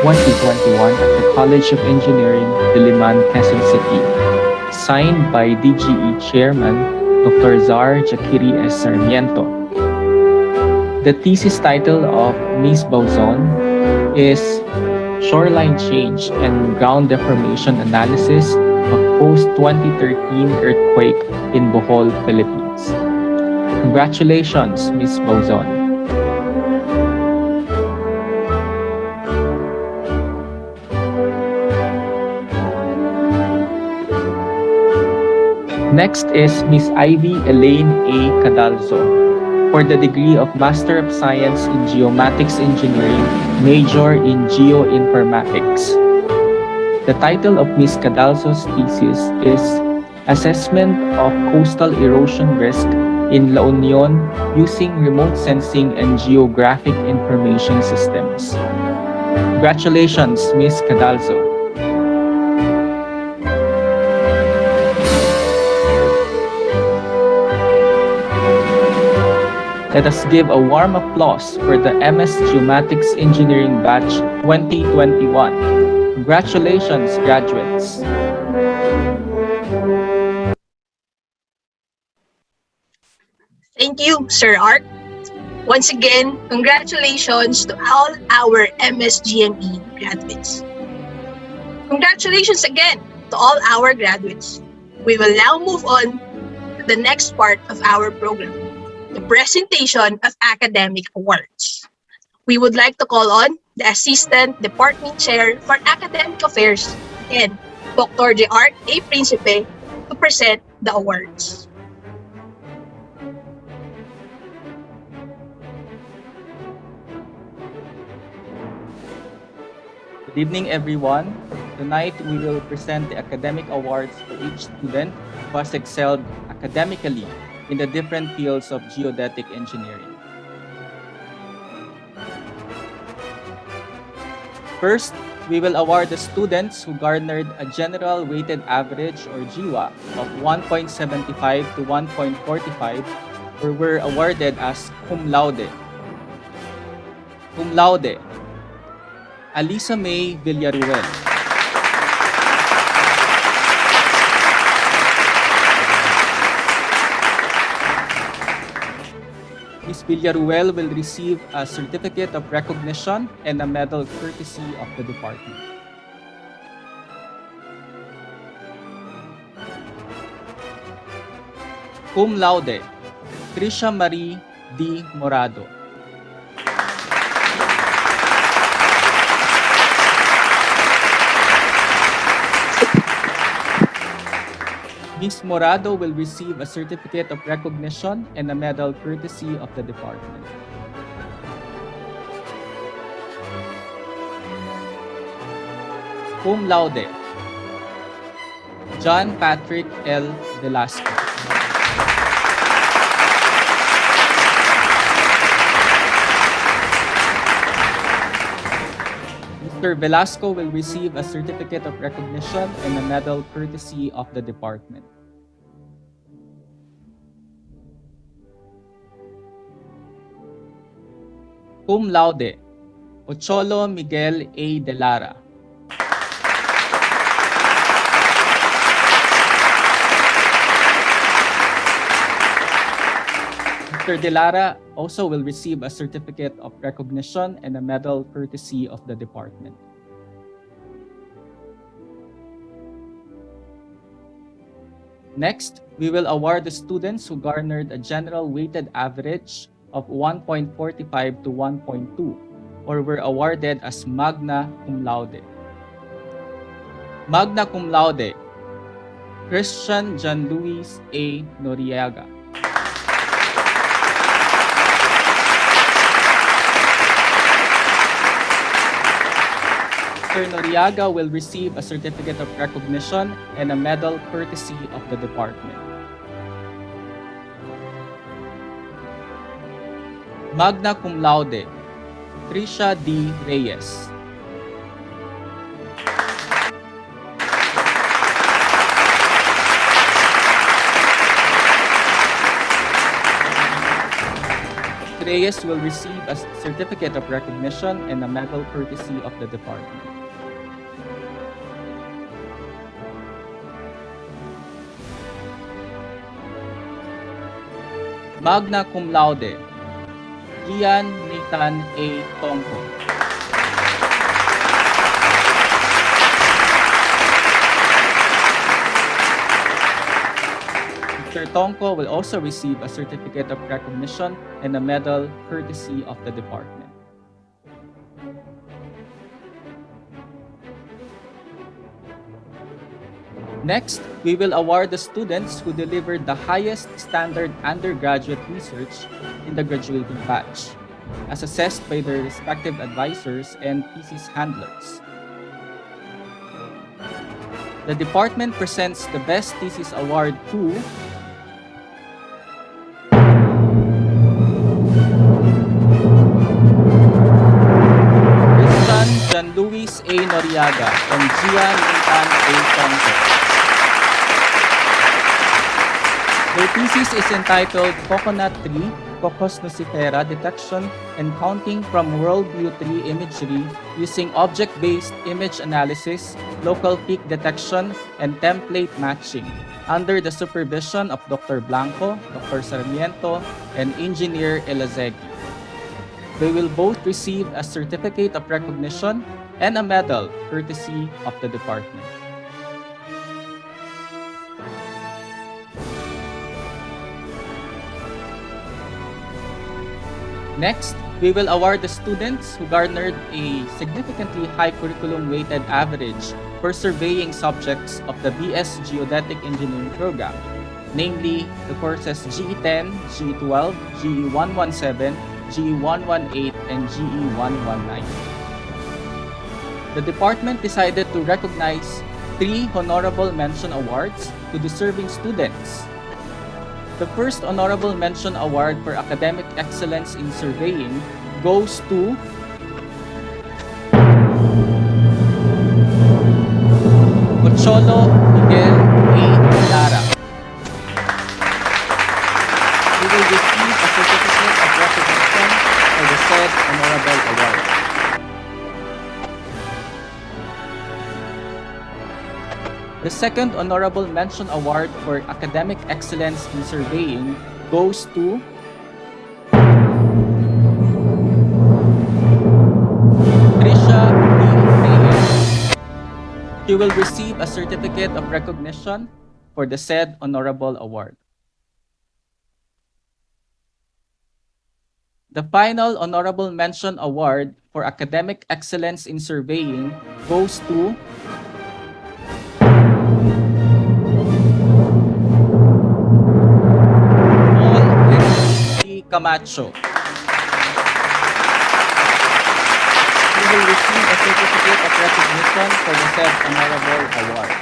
2021 at the College of Engineering, Diliman, Quezon City, signed by DGE Chairman Dr. Zar Jakiri S. Sarmiento. The thesis title of Ms. Bauzon is Shoreline Change and Ground Deformation Analysis of Post-2013 Earthquake in Bohol, Philippines. Congratulations, Ms. Bauzon. Next is Ms. Ivy Elaine A. Cadalso for the degree of Master of Science in Geomatics Engineering, major in Geoinformatics. The title of Ms. Cadalso's thesis is Assessment of Coastal Erosion Risk in La Union using Remote Sensing and Geographic Information Systems. Congratulations, Ms. Cadalso. Let us give a warm applause for the MS Geomatics Engineering Batch 2021. Congratulations, graduates. Thank you, Sir Art. Once again, congratulations to all our MSGME graduates. Congratulations again to all our graduates. We will now move on to the next part of our program, the presentation of academic awards. We would like to call on the Assistant Department Chair for Academic Affairs and Dr. J.R. A. Principe to present the awards. Good evening, everyone. Tonight, we will present the academic awards for each student who has excelled academically in the different fields of geodetic engineering. First, we will award the students who garnered a general weighted average or GWA of 1.75 to 1.45 or were awarded as cum laude. Cum laude, Alisa May Villaruel. Ms. Villaruel will receive a certificate of recognition and a medal courtesy of the department. Cum laude, Trisha Marie D. Morado. Ms. Morado will receive a certificate of recognition and a medal courtesy of the department. Cum laude, John Patrick L. Velasco. Mr. Velasco will receive a certificate of recognition and a medal courtesy of the department. Cum laude, Ocholo Miguel A. De Lara. Mr. De Lara also will receive a certificate of recognition and a medal courtesy of the department. Next, we will award the students who garnered a general weighted average of 1.45 to 1.2 or were awarded as magna cum laude. Magna cum laude, Christian John Luis A. Noriega. Mr. Noriega will receive a certificate of recognition and a medal courtesy of the department. Magna cum laude, Trisha D. Reyes. Reyes will receive a certificate of recognition and a medal courtesy of the department. Magna cum laude, Gian Nathan A. Tongko. Mr. Tongko will also receive a certificate of recognition and a medal courtesy of the department. Next, we will award the students who delivered the highest standard undergraduate research in the graduating batch, as assessed by their respective advisors and thesis handlers. The department presents the Best Thesis Award to Christian John Luis A. Noriaga and Gian Nathan A. Tongko. Their thesis is entitled Coconut Tree, Cocos Nucifera Detection and Counting from Worldview Tree Imagery using Object-Based Image Analysis, Local Peak Detection, and Template Matching under the supervision of Dr. Blanco, Dr. Sarmiento, and Engineer Elazegui. They will both receive a certificate of recognition and a medal courtesy of the department. Next, we will award the students who garnered a significantly high curriculum weighted average for surveying subjects of the BS Geodetic Engineering program, namely the courses GE10, GE12, GE117, GE118, and GE119. The department decided to recognize 3 honorable mention awards to deserving students. The first honorable mention award for academic excellence in surveying goes to Ocholo Miguel A. Lara. He will receive a certificate of recognition for the said honorable award. The second honorable mention award for academic excellence in surveying goes to Trisha D. Reyes. She will receive a certificate of recognition for the said honorable award. The final honorable mention award for academic excellence in surveying goes to Camacho. He will receive a certificate of recognition for the said honorable award.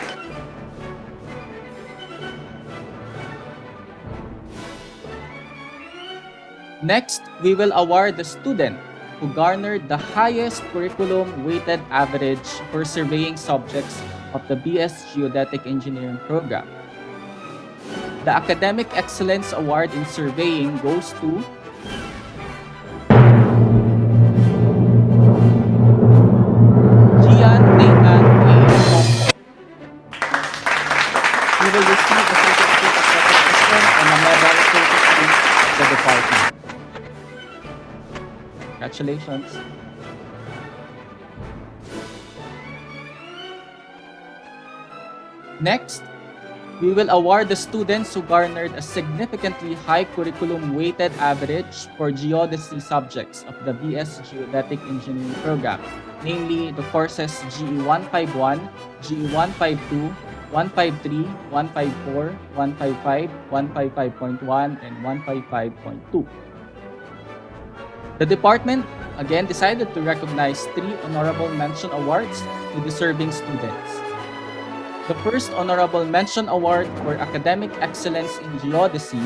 Next, we will award the student who garnered the highest curriculum weighted average for surveying subjects of the BS Geodetic Engineering program. The Academic Excellence Award in Surveying goes to Congratulations. Next, we will award the students who garnered a significantly high curriculum weighted average for geodesy subjects of the BS Geodetic Engineering program, namely the courses GE 151, GE 152, 153, 154, 155, 155.1, and 155.2. The department again decided to recognize 3 honorable mention awards to deserving students. The first honorable mention award for academic excellence in geodesy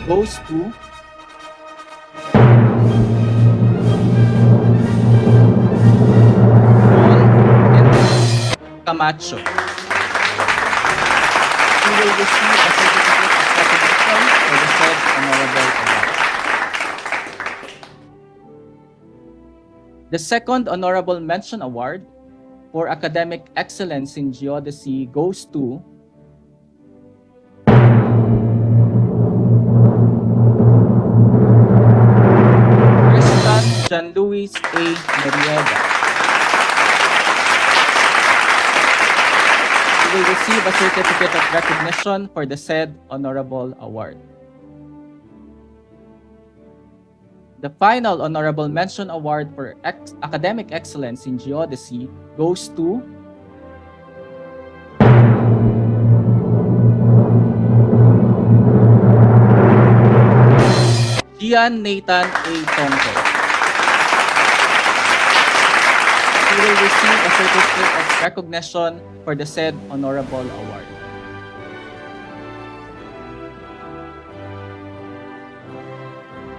goes to Paul Camacho. He will receive a certificate of recognition for the said honorable award. The second honorable mention award for academic excellence in geodesy goes to Christian Jean-Louis A. Noriega. He will receive a certificate of recognition for the said honorable award. The final honorable mention award for academic excellence in geodesy goes to Gian Nathan A. Tongko. He will receive a certificate of recognition for the said honorable award.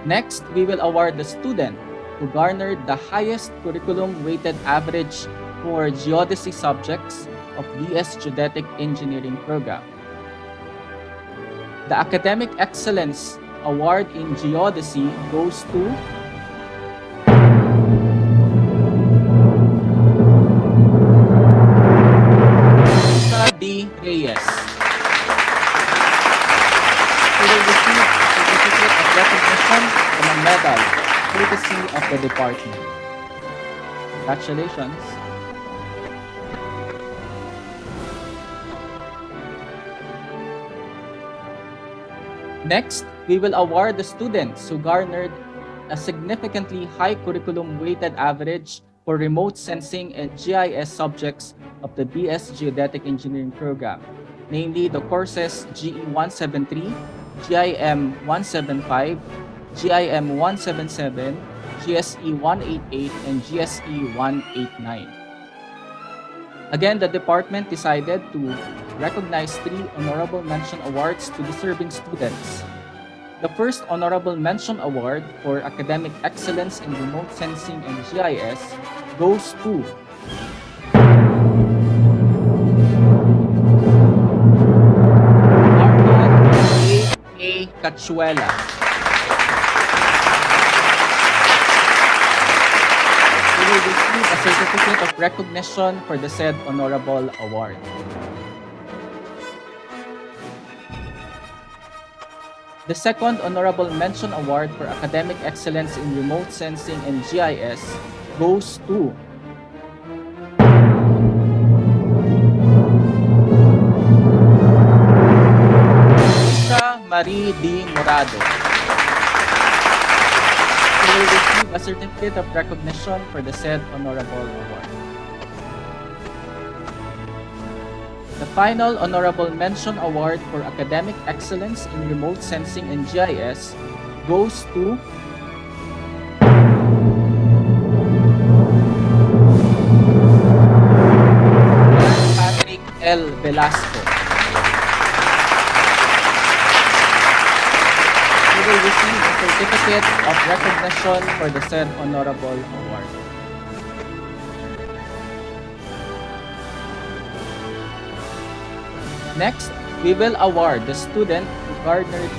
Next, we will award the student who garnered the highest curriculum-weighted average for geodesy subjects of BS Geodetic Engineering program. The Academic Excellence Award in Geodesy goes to Lisa D. Reyes. He will receive a certificate of recognition and a medal courtesy of the department. Congratulations. Next, we will award the students who garnered a significantly high curriculum weighted average for remote sensing and GIS subjects of the BS Geodetic Engineering program, namely the courses GE 173, GIM 175, GIM 177, GSE 188, and GSE 189. Again, the department decided to recognize 3 honorable mention awards to deserving students. The first honorable mention award for academic excellence in remote sensing and GIS goes to Arman A. Cachuela. He will receive a certificate of recognition for the said honorable award. The second honorable mention award for academic excellence in remote sensing and GIS goes to Lisa Marie D. Morado. She will receive a certificate of recognition for the said honorable award. The final honorable mention award for academic excellence in remote sensing and GIS goes to Patrick L. Velasco. He will receive a certificate of recognition for the said honorable award. Next, we will award the student who garnered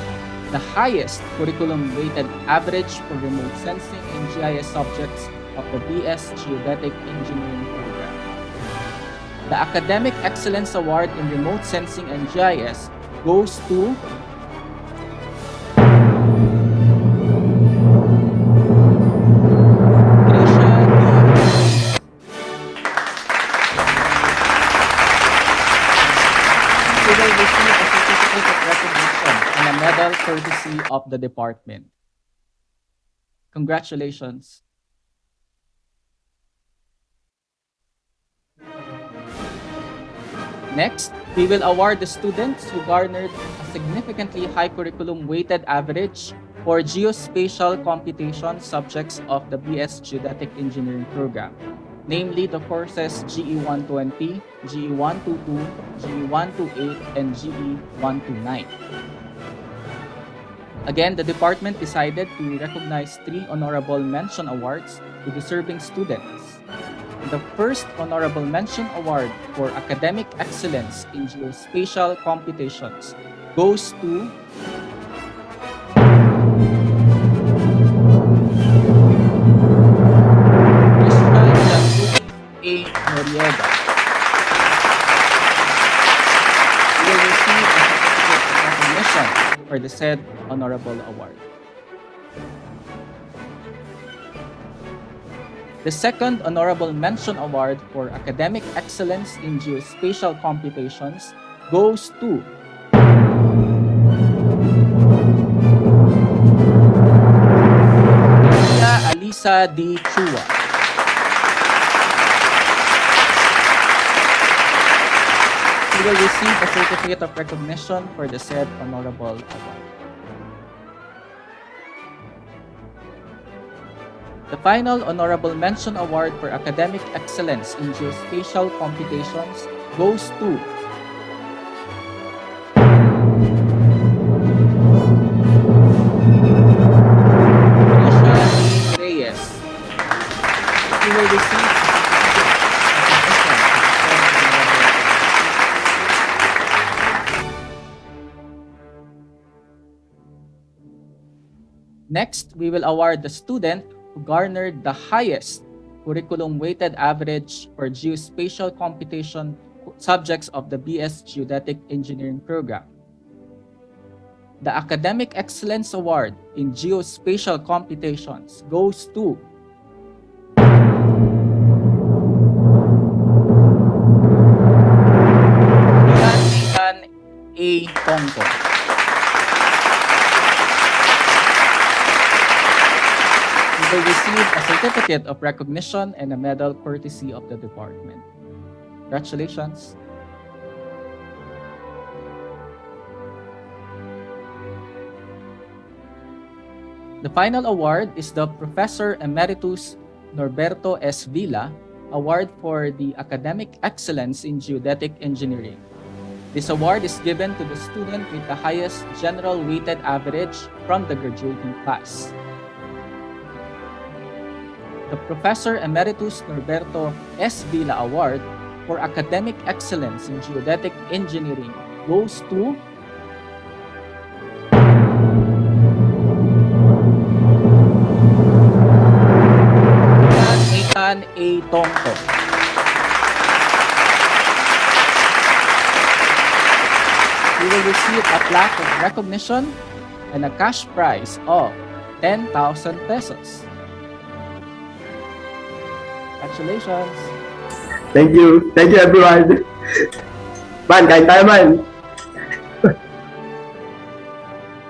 the highest curriculum-weighted average for remote sensing and GIS subjects of the BS Geodetic Engineering program. The Academic Excellence Award in Remote Sensing and GIS goes to of the department. Congratulations. Next, we will award the students who garnered a significantly high curriculum weighted average for geospatial computation subjects of the BS Geodetic Engineering program, namely the courses GE 120, GE 122, GE 128, and GE 129. Again, the department decided to recognize 3 honorable mention awards to deserving students. The first honorable mention award for academic excellence in geospatial computations goes to Christian A. Noriega. He will receive a certificate of recognition for the said honorable award. The second honorable mention award for academic excellence in geospatial computations goes to Maria Alisa D. Chua. She will receive a certificate of recognition for the said honorable award. The final honorable mention award for academic excellence in geospatial computations goes to Trisha A. Reyes. She will receive a Next, we will award the student who garnered the highest curriculum weighted average for geospatial computation subjects of the BS Geodetic Engineering program. The Academic Excellence Award in Geospatial Computations goes to Nathan A. Tongko. Will receive a certificate of recognition and a medal courtesy of the department. Congratulations. The final award is the Professor Emeritus Norberto S. Villa Award for the Academic Excellence in Geodetic Engineering. This award is given to the student with the highest general weighted average from the graduating class. The Professor Emeritus Norberto S. Villa Award for Academic Excellence in Geodetic Engineering goes to Nathan A. Tongko. He will receive a plaque of recognition and a cash prize of 10,000 pesos. Congratulations! Thank you. Thank you, everyone. Man, kain tayo man.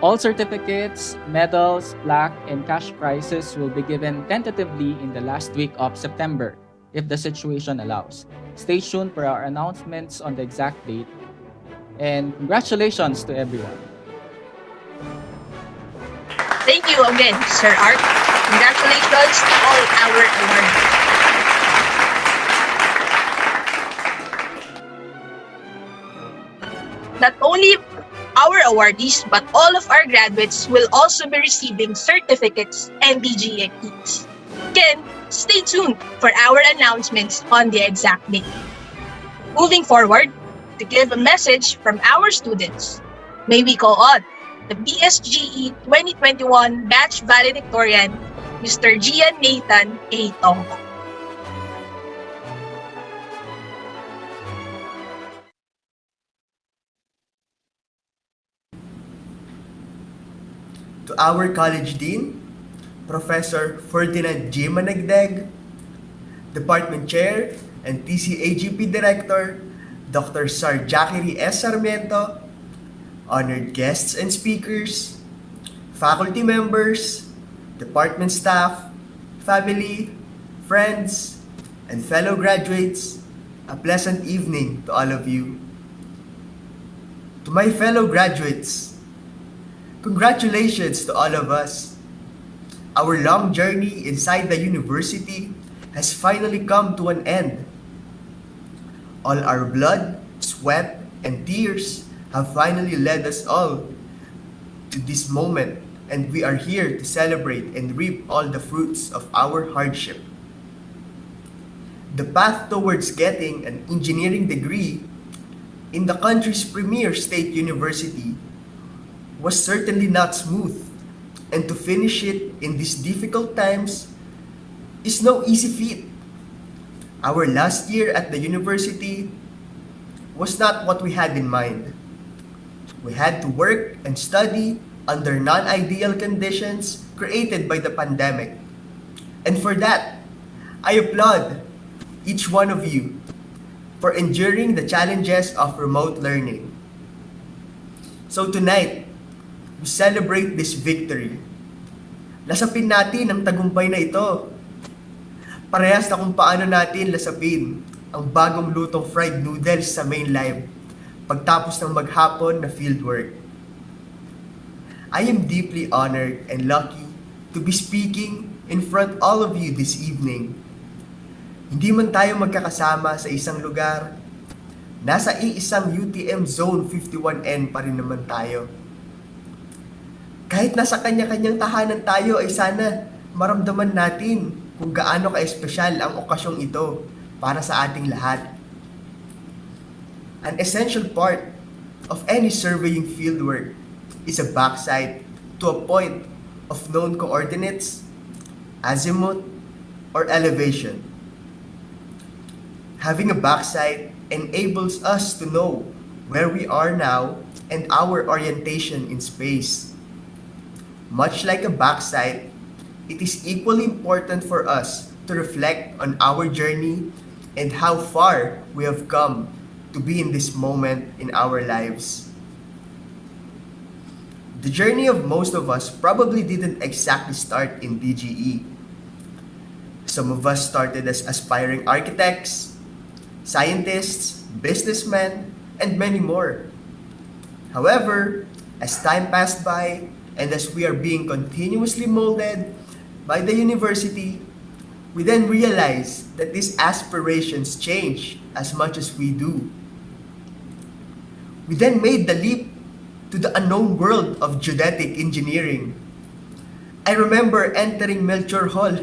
All certificates, medals, plaque, and cash prizes will be given tentatively in the last week of September, if the situation allows. Stay tuned for our announcements on the exact date. And congratulations to everyone. Thank you again, Sir Art. Congratulations to all our awardees. Not only our awardees, but all of our graduates will also be receiving certificates and DGE kits. Again, stay tuned for our announcements on the exact date. Moving forward, to give a message from our students, may we call on the BSGE 2021 Batch Valedictorian, Mr. Gian Nathan A. Tongko. To our College Dean, Professor Ferdinand J. Managdeg, Department Chair and TCAGP Director, Dr. Sir Jackery S. Sarmiento, honored guests and speakers, faculty members, department staff, family, friends, and fellow graduates, a pleasant evening to all of you. To my fellow graduates, congratulations to all of us. Our long journey inside the university has finally come to an end. All our blood, sweat, and tears have finally led us all to this moment, and we are here to celebrate and reap all the fruits of our hardship. The path towards getting an engineering degree in the country's premier state university was certainly not smooth, and to finish it in these difficult times is no easy feat. Our last year at the university was not what we had in mind. We had to work and study under non-ideal conditions created by the pandemic. And for that, I applaud each one of you for enduring the challenges of remote learning. So tonight, we celebrate this victory. Lasapin natin ang tagumpay na ito. Parehas na kung paano natin lasapin ang bagong lutong fried noodles sa main live pagtapos ng maghapon na fieldwork. I am deeply honored and lucky to be speaking in front all of you this evening. Hindi man tayo magkakasama sa isang lugar, nasa iisang UTM Zone 51N pa rin naman tayo. Kahit nasa kanya-kanyang tahanan tayo ay sana maramdaman natin kung gaano ka-espesyal ang okasyong ito para sa ating lahat. An essential part of any surveying fieldwork is a backside to a point of known coordinates, azimuth, or elevation. Having a backside enables us to know where we are now and our orientation in space. Much like a backside, it is equally important for us to reflect on our journey and how far we have come to be in this moment in our lives. The journey of most of us probably didn't exactly start in DGE. Some of us started as aspiring architects, scientists, businessmen, and many more. However, as time passed by and as we are being continuously molded by the university, we then realize that these aspirations change as much as we do. We then made the leap to the unknown world of geodetic engineering. I remember entering Melchor Hall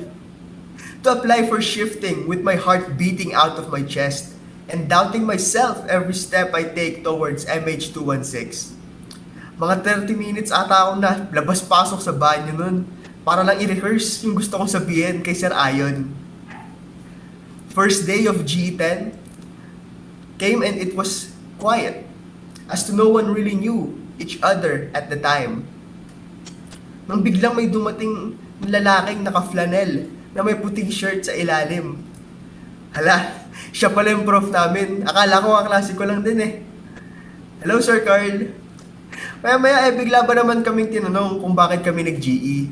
to apply for shifting with my heart beating out of my chest and doubting myself every step I take towards MH216. Mga 30 minutes ata akong na labas-pasok sa banyo nun para lang i-rehearse yung gusto kong sabihin kay Sir Ayon. First day of G10 came and it was quiet, as to no one really knew each other at the time. Nang biglang may dumating lalaking naka-flanel na may puting shirt sa ilalim. Hala, siya pala yung prof namin. Akala ko kaklase ko lang din eh. Hello, Sir Carl. Maya-maya bigla ba naman kaming tinanong kung bakit kami nag-GE.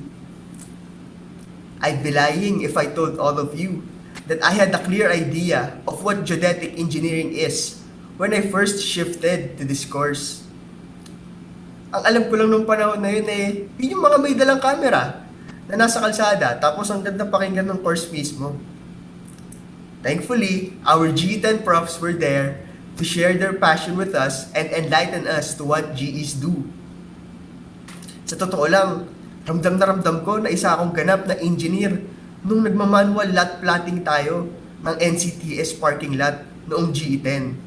I'd be lying if I told all of you that I had a clear idea of what geodetic engineering is when I first shifted to this course. Ang alam ko lang nung panahon na yun yun yung mga may dalang camera na nasa kalsada tapos ang ganda pakinggan ng course mismo. Thankfully, our G10 profs were there to share their passion with us and enlighten us to what GEs do. Sa totoo lang, ramdam na ramdam ko na isa akong ganap na engineer nung nagmamanual lot plotting tayo ng NCTS parking lot noong GE10.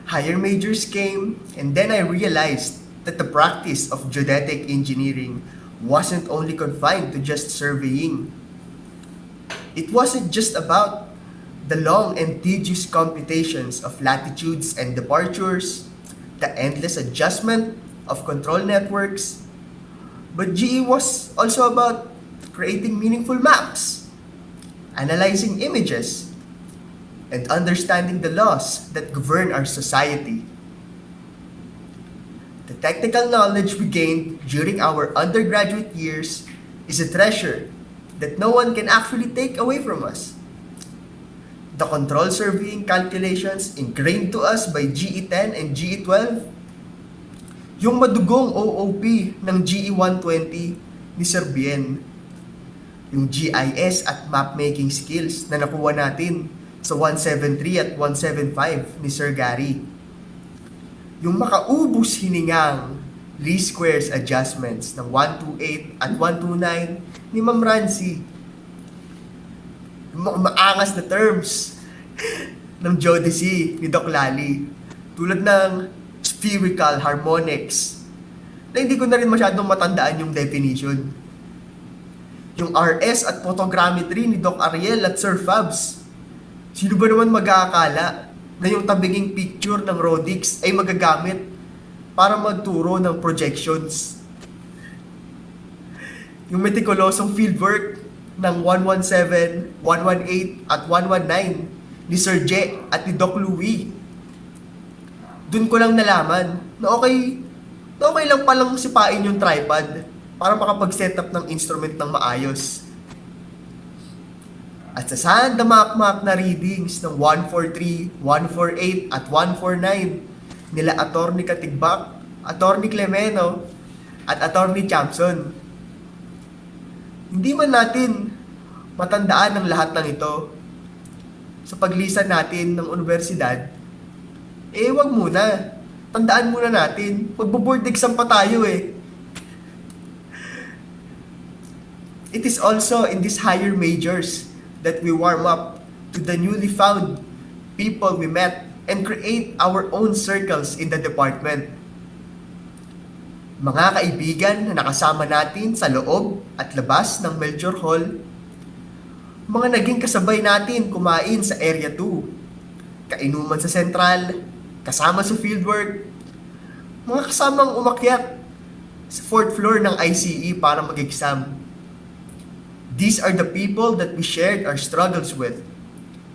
Higher majors came, and then I realized that the practice of geodetic engineering wasn't only confined to just surveying. It wasn't just about the long and tedious computations of latitudes and departures, the endless adjustment of control networks, but GE was also about creating meaningful maps, analyzing images, and understanding the laws that govern our society. The technical knowledge we gained during our undergraduate years is a treasure that no one can actually take away from us. The control surveying calculations ingrained to us by GE10 and GE12, yung madugong OOP ng GE120 ni Sir Bien, yung GIS at mapmaking skills na nakuha natin sa 173 at 175 ni Sir Gary, yung makaubos hiningang least squares adjustments ng 128 at 129 ni Ma'am Rancy, yung mga maangas na terms ng geodesy ni Doc Lali, tulad ng spherical harmonics na hindi ko na rin masyadong matandaan yung definition. Yung RS at photogrammetry ni Doc Ariel at Sir Fabs. Sino ba naman mag-aakala na yung tabinging picture ng Rodix ay magagamit para magturo ng projections? Yung meticulosong fieldwork ng 117, 118 at 119 ni Sir Je at ni Doc Louie. Doon ko lang nalaman na okay lang palang sipain yung tripod para makapag-setup ng instrument ng maayos. At sa sandamakmak na readings ng 143, 148 at 149 nila Atty. Katigbak, Atty. Clemeno at Atty. Champson, hindi man natin matandaan ang lahat ng ito sa paglisan natin ng universidad, wag muna. Tandaan muna natin, magbo-board exam pa tayo eh. It is also in these higher majors that we warm up to the newly found people we met and create our own circles in the department. Mga kaibigan na nakasama natin sa loob at labas ng Melchor Hall, mga naging kasabay natin kumain sa Area 2, kainuman sa Central, kasama sa fieldwork, mga kasamang umakyat sa 4th floor ng ICE para mag-exam. These are the people that we shared our struggles with,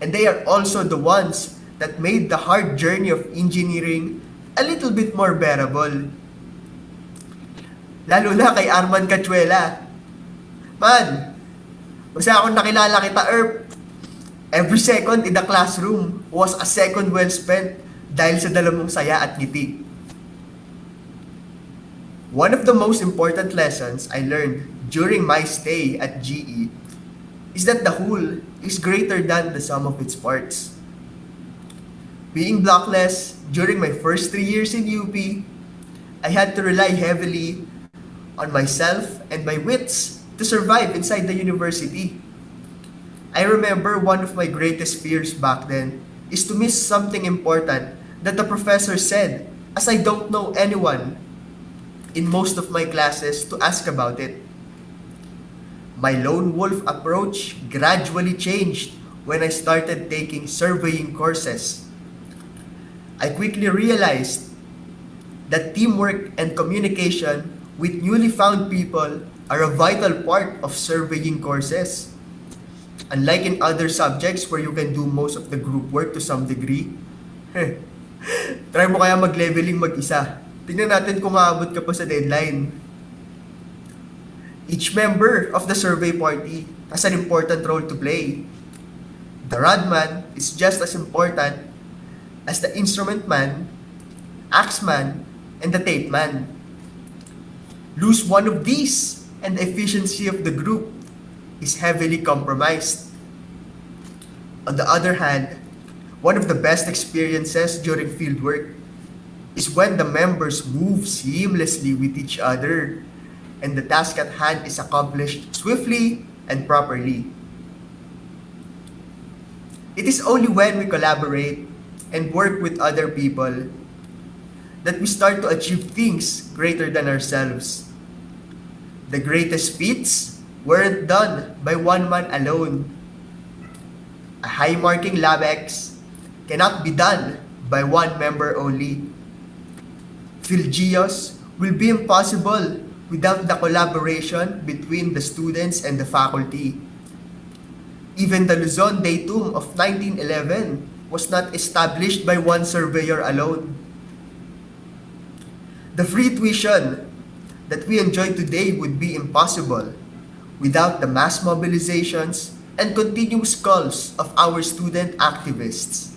and they are also the ones that made the hard journey of engineering a little bit more bearable. Lalo na kay Arman Cachuela. Man, basta akong nakilala kita, Erp. Every second in the classroom was a second well spent dahil sa dala mong saya at ngiti. One of the most important lessons I learned during my stay at GE is that the whole is greater than the sum of its parts. Being blockless during my first 3 years in UP, I had to rely heavily on myself and my wits to survive inside the university. I remember one of my greatest fears back then is to miss something important that the professor said, as I don't know anyone in most of my classes to ask about it. My lone wolf approach gradually changed when I started taking surveying courses. I quickly realized that teamwork and communication with newly found people are a vital part of surveying courses. Unlike in other subjects where you can do most of the group work to some degree, try mo kaya mag-leveling mag-isa. Tingnan natin kung maabot ka pa sa deadline. Each member of the survey party has an important role to play. The rodman is just as important as the instrument man, axeman, and the tape man. Lose one of these, and the efficiency of the group is heavily compromised. On the other hand, one of the best experiences during fieldwork is when the members move seamlessly with each other and the task at hand is accomplished swiftly and properly. It is only when we collaborate and work with other people that we start to achieve things greater than ourselves. The greatest feats weren't done by one man alone. A high-marking LabX cannot be done by one member only. Philgeos will be impossible without the collaboration between the students and the faculty. Even the Luzon Datum of 1911 was not established by one surveyor alone. The free tuition that we enjoy today would be impossible without the mass mobilizations and continuous calls of our student activists.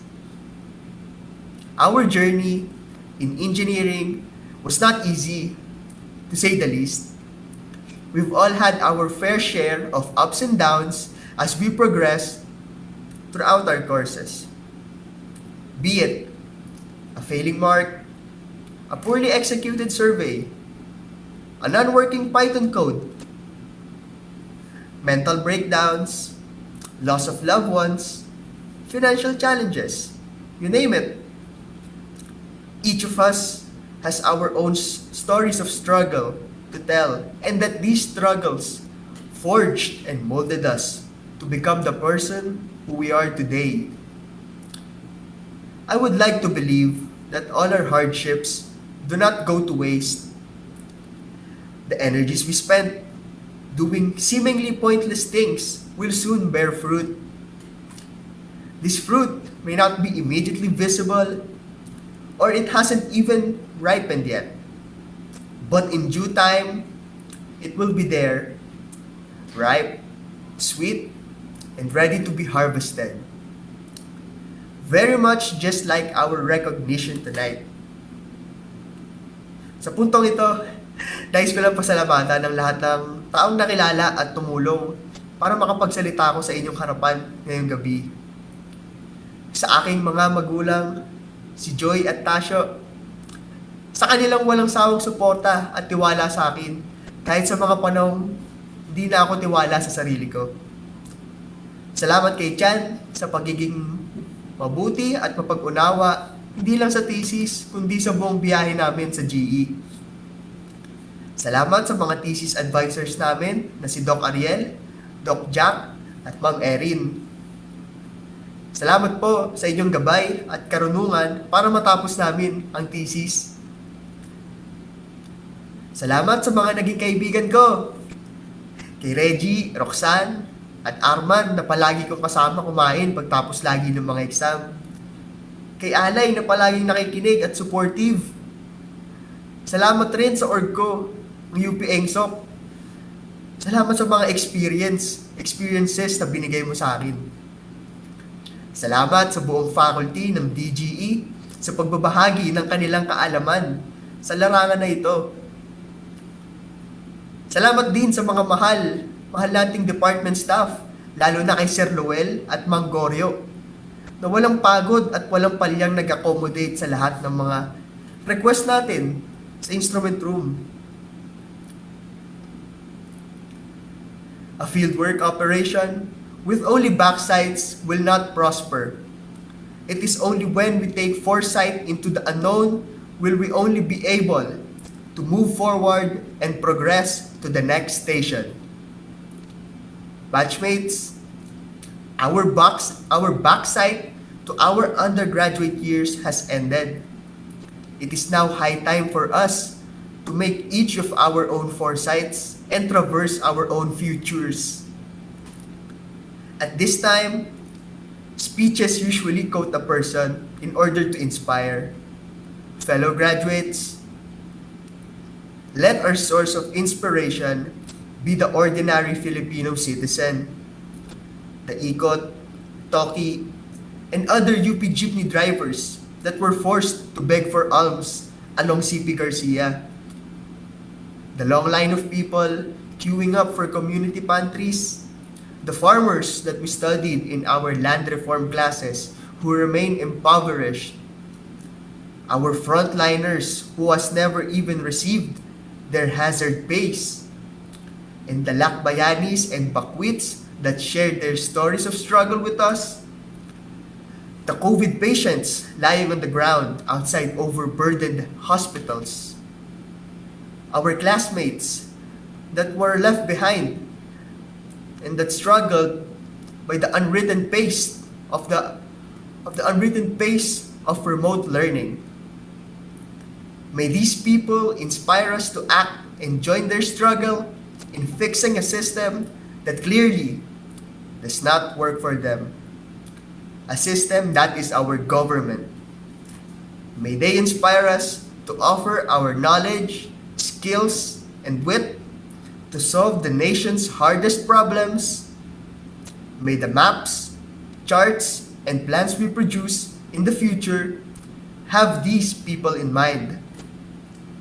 Our journey in engineering was not easy, to say the least. We've all had our fair share of ups and downs as we progress throughout our courses. Be it a failing mark, a poorly executed survey, an unworking Python code, mental breakdowns, loss of loved ones, financial challenges, you name it. Each of us has our own stories of struggle to tell, and that these struggles forged and molded us to become the person who we are today. I would like to believe that all our hardships do not go to waste. The energies we spent doing seemingly pointless things will soon bear fruit. This fruit may not be immediately visible, or it hasn't even ripened yet. But in due time, it will be there, ripe, sweet, and ready to be harvested. Very much just like our recognition tonight. Sa puntong ito, nais ko lang pasalamatan ng lahat ng taong nakilala at tumulong para makapagsalita ako sa inyong harapan ngayong gabi. Sa aking mga magulang, si Joy at Tasyo, sa kanilang walang sawang suporta at tiwala sa akin, kahit sa mga panahong hindi na ako tiwala sa sarili ko. Salamat kay Chan sa pagiging mabuti at mapag-unawa, hindi lang sa thesis, kundi sa buong biyahe namin sa GE. Salamat sa mga thesis advisors namin na si Doc Ariel, Doc Jack, at Ma'am Erin. Salamat po sa inyong gabay at karunungan para matapos namin ang thesis. Salamat sa mga naging kaibigan ko. Kay Reggie, Roxanne, at Arman na palagi kong kasama kumain pagtapos lagi ng mga exam. Kay Alay na palaging nakikinig at supportive. Salamat rin sa org ko, ng UP Engsok. Salamat sa mga experiences na binigay mo sa akin. Salamat sa buong faculty ng DGE sa pagbabahagi ng kanilang kaalaman sa larangan na ito. Salamat din sa mga mahal nating department staff, lalo na kay Sir Luel at Mang Goryo, na walang pagod at walang palyang nag-accommodate sa lahat ng mga request natin sa instrument room. A fieldwork operation with only backsides will not prosper. It is only when we take foresight into the unknown will we only be able to move forward and progress to the next station. Batchmates, our backside to our undergraduate years has ended. It is now high time for us to make each of our own foresights and traverse our own futures. At this time, speeches usually quote a person in order to inspire. Fellow graduates, let our source of inspiration be the ordinary Filipino citizen. The ikot, toki, and other UP jeepney drivers that were forced to beg for alms along CP Garcia. The long line of people queuing up for community pantries. The farmers that we studied in our land reform classes who remain impoverished. Our frontliners who has never even received their hazard pays. And the Lakbayanis and Bakwits that shared their stories of struggle with us. The COVID patients lying on the ground outside overburdened hospitals. Our classmates that were left behind and that struggled by the unwritten pace of remote learning. May these people inspire us to act and join their struggle in fixing a system that clearly does not work for them. A system that is our government. May they inspire us to offer our knowledge, skills, and wit to solve the nation's hardest problems. May the maps, charts, and plans we produce in the future have these people in mind.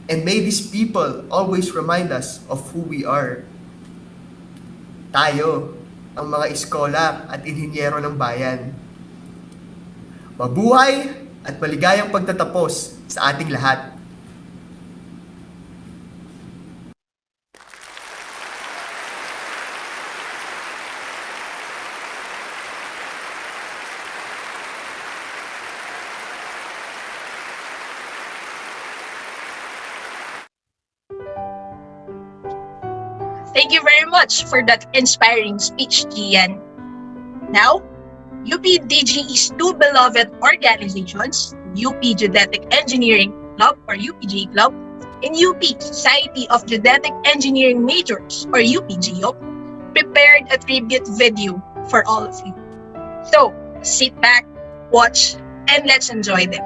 And may these people always remind us of who we are. Tayo, ang mga iskola at inhinyero ng bayan. Mabuhay at maligayang pagtatapos sa ating lahat. Thank you very much for that inspiring speech, Gian. Now, UP DGE's two beloved organizations, UP Geodetic Engineering Club or UPG Club, and UP Society of Geodetic Engineering Majors or UPGO, prepared a tribute video for all of you. So, sit back, watch, and let's enjoy them.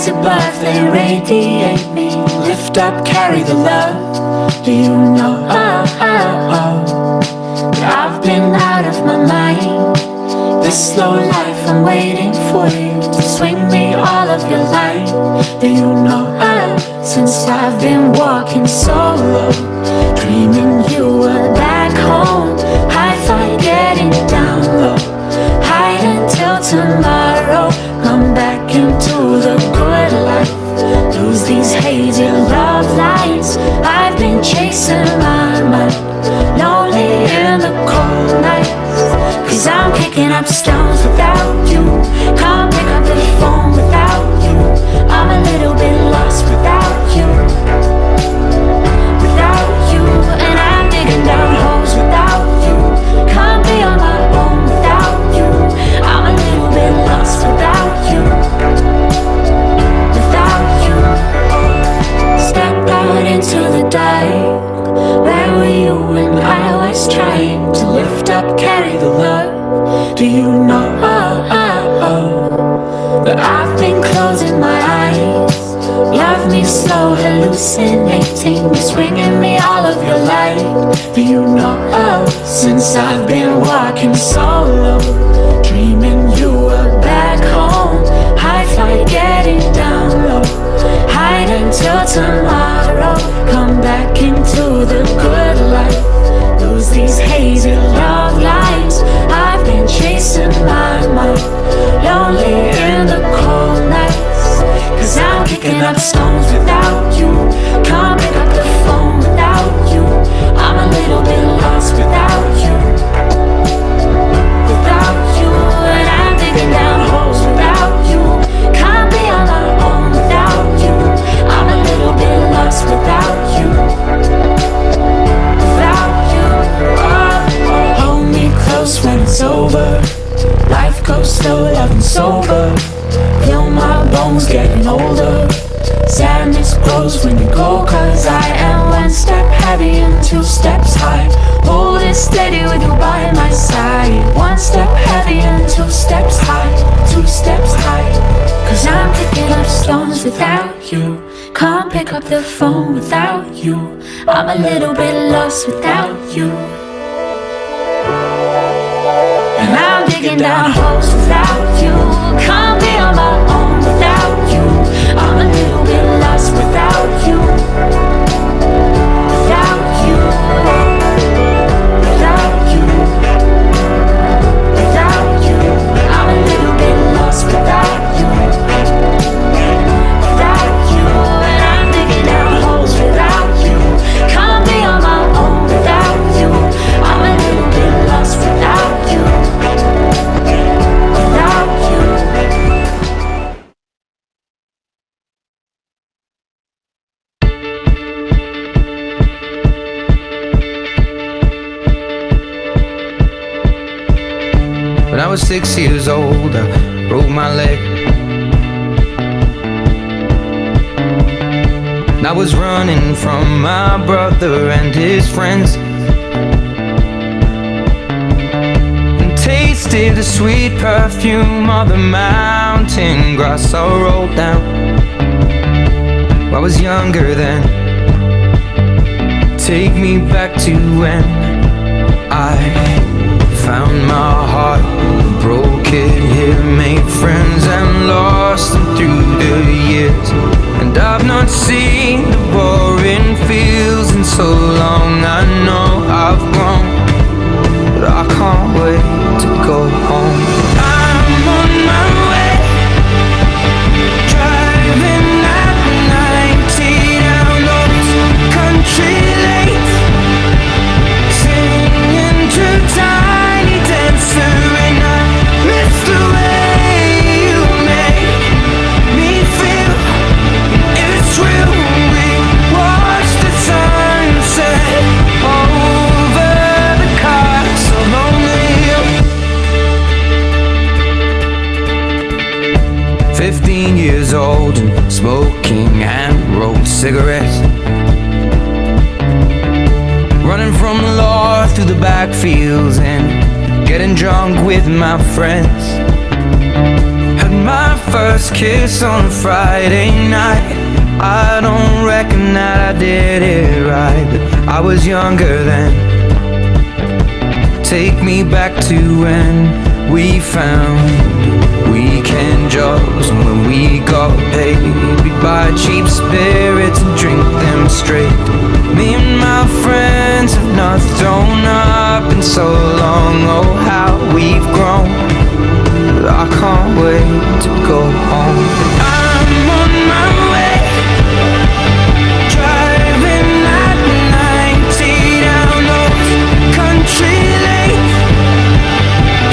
Above, they radiate me. Lift up, carry the love. Do you know that I've been out of my mind? This slow life, I'm waiting for you to swing me all of your light. Do you know since I've been walking solo, dreaming you were back home? I fight getting down low, hide until tomorrow. Come back into the good life, lose these hazy love lights. I've been chasing my mind, lonely in the cold nights. Cause I'm picking up stones without you, can't pick up the phone without you. I'm a little bit lost without you, and I'm digging down holes without you. Can't be on my own without you. I'm a little bit lost without you. Step out into the dark. Where were you when I was trying to lift up, carry the love? Do you know that I've been closing my eyes? Love me slow, hallucinating, swinging me all of your light. Do you know since I've been walking solo, dreaming you were back home? I fight getting down low, hide until tomorrow. Come back into the good life, lose these hazy love lights. I've been chasing my mind, lonely in the cold nights. Cause I'm picking up stones without you, can't pick up the phone without you. I'm a little bit lost without you, and I'm digging down holes without you. Can't be on my own without you. I'm a little bit lost without you, Hold me close when it's over. Life goes slow, loving sober. Feel my bones getting older. Sadness grows when you go, cause I am one step heavy and two steps high. Hold it steady with you by my side. One step heavy and two steps high, two steps high. Cause I'm picking up stones without you, can't pick up the phone without you. I'm a little bit lost without you, and I'm digging down holes without you. Can't be on my own without you. I'm a little bit lost without you, without you, without you, without you. I'm a little bit lost without you, without you, and I'm digging down holes without you. Can't be on my own without you. I'm a little bit lost without you, without I was 6 years old, I broke my leg. I was running from my brother and his friends, and tasted the sweet perfume of the mountain grass I rolled down. I was younger then. Take me back to when I found my heart, broke it here, made friends and lost them through the years. And I've not seen the boring fields in so long. I know I've grown, but I can't wait to go home. I'm on my way, driving at 90 down those country lanes, singing to Tiny Dancer, and I miss the way you make me feel. It's real. We watch the sunset over the castle on the hill. 15 years old and smoking hand-rolled cigarettes, running from the law through the backfields and getting drunk with my friends. Had my first kiss on a Friday night. I don't reckon that I did it right, but I was younger then. Take me back to when we found weekend jobs, and when we got paid, we'd buy cheap spirits and drink them straight. Me and my friends have not thrown up in so long. Oh, how we've grown, but I can't wait to go home. I'm on my way, driving at 90 down those country lanes,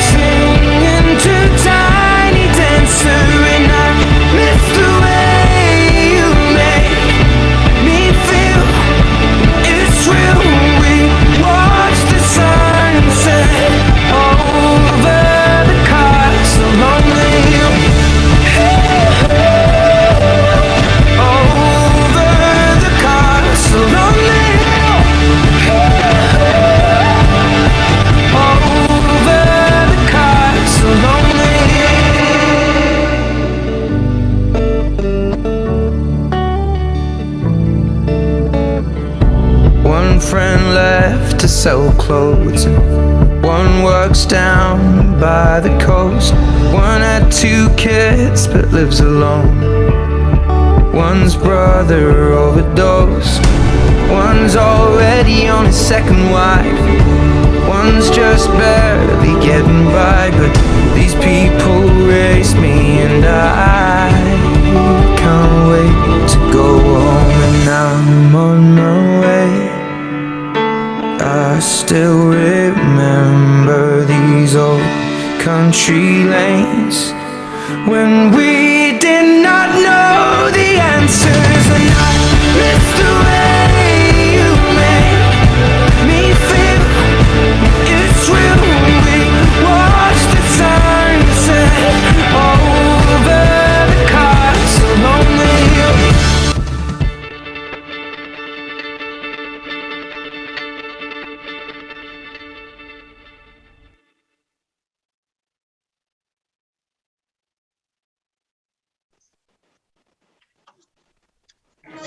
singing to Tiny Dancer, and I miss the way you make me feel. It's real. We watch the sunset over the castle on the hill. Over the castle on the hill. Over the castle on the hill. One friend left to sell clothes, and one works down by the coast. One had 2 kids but lives alone. One's brother overdosed. One's already on his second wife. One's just barely getting by, but these people raised me, and I can't wait to go home. And I'm on my way. I still remember these old country lanes when we did not know the answers, and I miss the way you make me feel. It's real. We watch the sunset over the castle on the hill.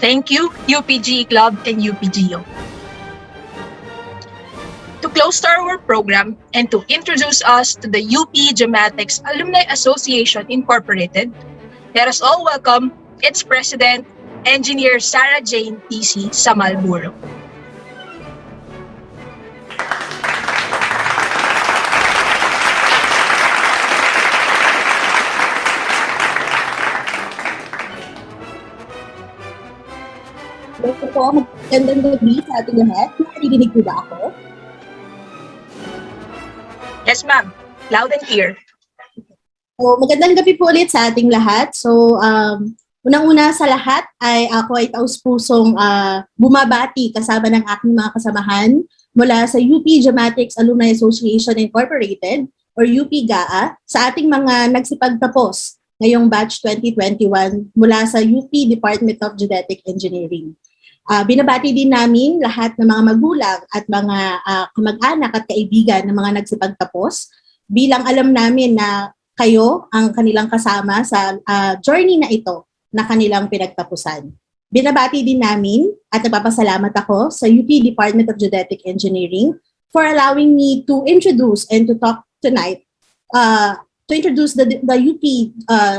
Thank you, UPG Club and UPGO. To close our program and to introduce us to the UP Gematics Alumni Association Incorporated, let us all welcome its president, Engineer Sarah Jane TC Samalburo. Hello po, magandang gabi sa ating lahat. Naririnig po ba ako? Yes, ma'am. Loud and clear. So, magandang gabi po ulit sa ating lahat. So, unang-una sa lahat ay ako ay taus-pusong bumabati kasama ng aking mga kasamahan mula sa UP Gematics Alumni Association Incorporated or UP-GAA sa ating mga nagsipagtapos ngayong batch 2021 mula sa UP Department of Geodetic Engineering. Binabati din namin lahat ng mga magulang at mga kamag-anak at kaibigan ng mga nagsipagtapos bilang alam namin na kayo ang kanilang kasama sa journey na ito na kanilang pinagtapusan. Binabati din namin at nagpapasalamat ako sa UP Department of Geodetic Engineering for allowing me to introduce and to talk tonight to introduce the UP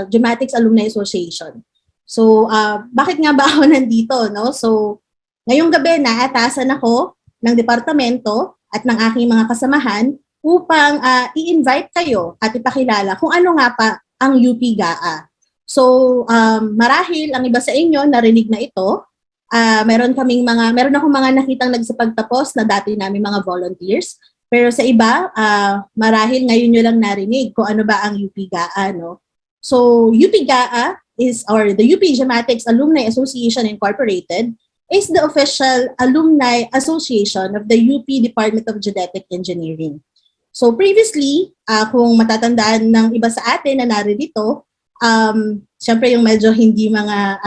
Geomatics Alumni Association. So, bakit nga ba ako nandito? No? So, ngayong gabi naatasan ako ng departamento at ng aking mga kasamahan upang i-invite kayo at ipakilala kung ano nga pa ang UP-GAA. So, marahil ang iba sa inyo narinig na ito. Meron akong mga nakitang nagsipagtapos na dati namin mga volunteers. Pero sa iba, marahil ngayon nyo lang narinig kung ano ba ang UP-GAA. No? So, UP-GAA or the UP Geomatics Alumni Association Incorporated is the official alumni association of the UP Department of Geodetic Engineering. So previously, kung matatandaan ng iba sa atin na naririto, syempre yung medyo hindi mga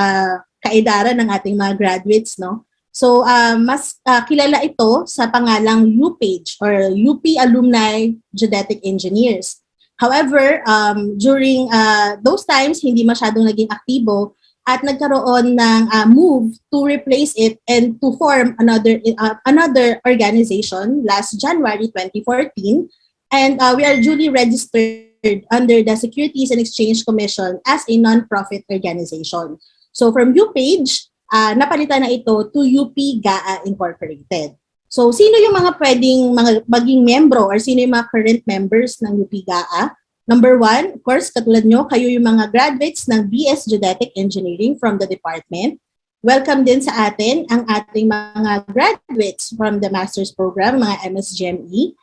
kaedaran ng ating mga graduates, no? So mas kilala ito sa pangalang UPage or UP Alumni Geodetic Engineers. However, during those times, hindi masyadong naging aktibo at nagkaroon ng move to replace it and to form another organization last January 2014. And we are duly registered under the Securities and Exchange Commission as a non-profit organization. So from UPage, napalitan na ito to UP-GAA Incorporated. So, sino yung mga pwedeng maging membro or sino yung mga current members ng UP-GAA? Number one, of course, katulad nyo, kayo yung mga graduates ng BS Geodetic Engineering from the department. Welcome din sa atin ang ating mga graduates from the master's program, mga MSGME.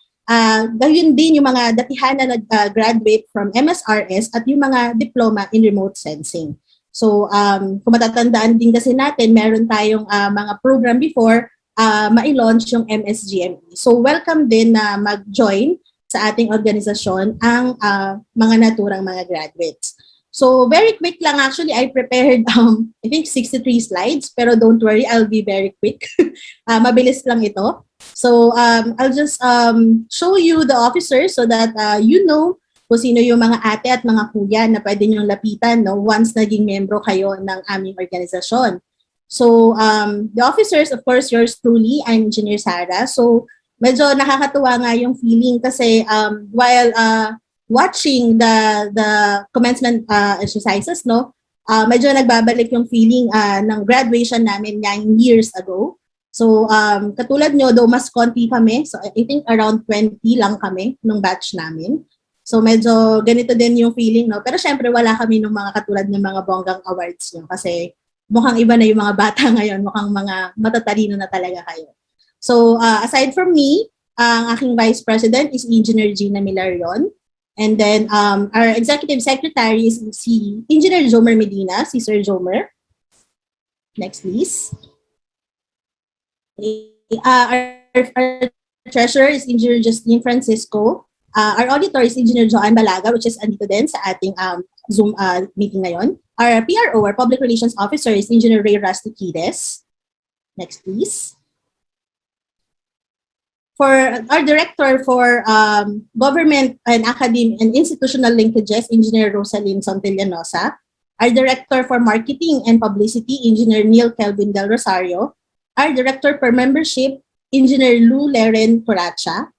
Gayun din yung mga datihan na nag-graduate from MSRS at yung mga diploma in remote sensing. So, kung matatandaan din kasi natin, meron tayong mga program before ma-launch yung MSGME. So welcome din na mag-join sa ating organisasyon ang mga naturang mga graduates. So very quick lang, actually I prepared I think 63 slides, pero don't worry, I'll be very quick. Mabilis lang ito. So I'll just show you the officers so that you know kung sino yung mga ate at mga kuya na pwede nyong lapitan, no, once naging membro kayo ng aming organisasyon. So, the officers, of course, yours truly, I'm Engineer Sara. So, medyo nakakatuwa nga yung feeling kasi while watching the commencement exercises, no, medyo nagbabalik yung feeling ng graduation namin 9 years ago. So, katulad nyo, though mas konti kami, so I think around 20 lang kami nung batch namin. So, medyo ganito din yung feeling, no? Pero syempre, wala kami nung mga katulad ng mga bonggang awards nyo kasi mukhang iba na yung mga bata ngayon, mukhang mga matatalino na talaga kayo. So, aside from me, ang aking Vice President is Engineer Gina Milarion. And then, our Executive Secretary is si Engineer Jomer Medina, si Sir Jomer. Next, please. Our Treasurer is Engineer Justine Francisco. Our Auditor is Engineer Joanne Balaga, which is andito din sa ating Zoom meeting ngayon. Our PRO, our Public Relations Officer, is Engineer Ray Rastiquides. Next, please. For our Director for Government and Academic and Institutional Linkages, Engineer Rosalyn Sontellanosa. Our Director for Marketing and Publicity, Engineer Neil Kelvin Del Rosario. Our Director for Membership, Engineer Lou Leren Coracha.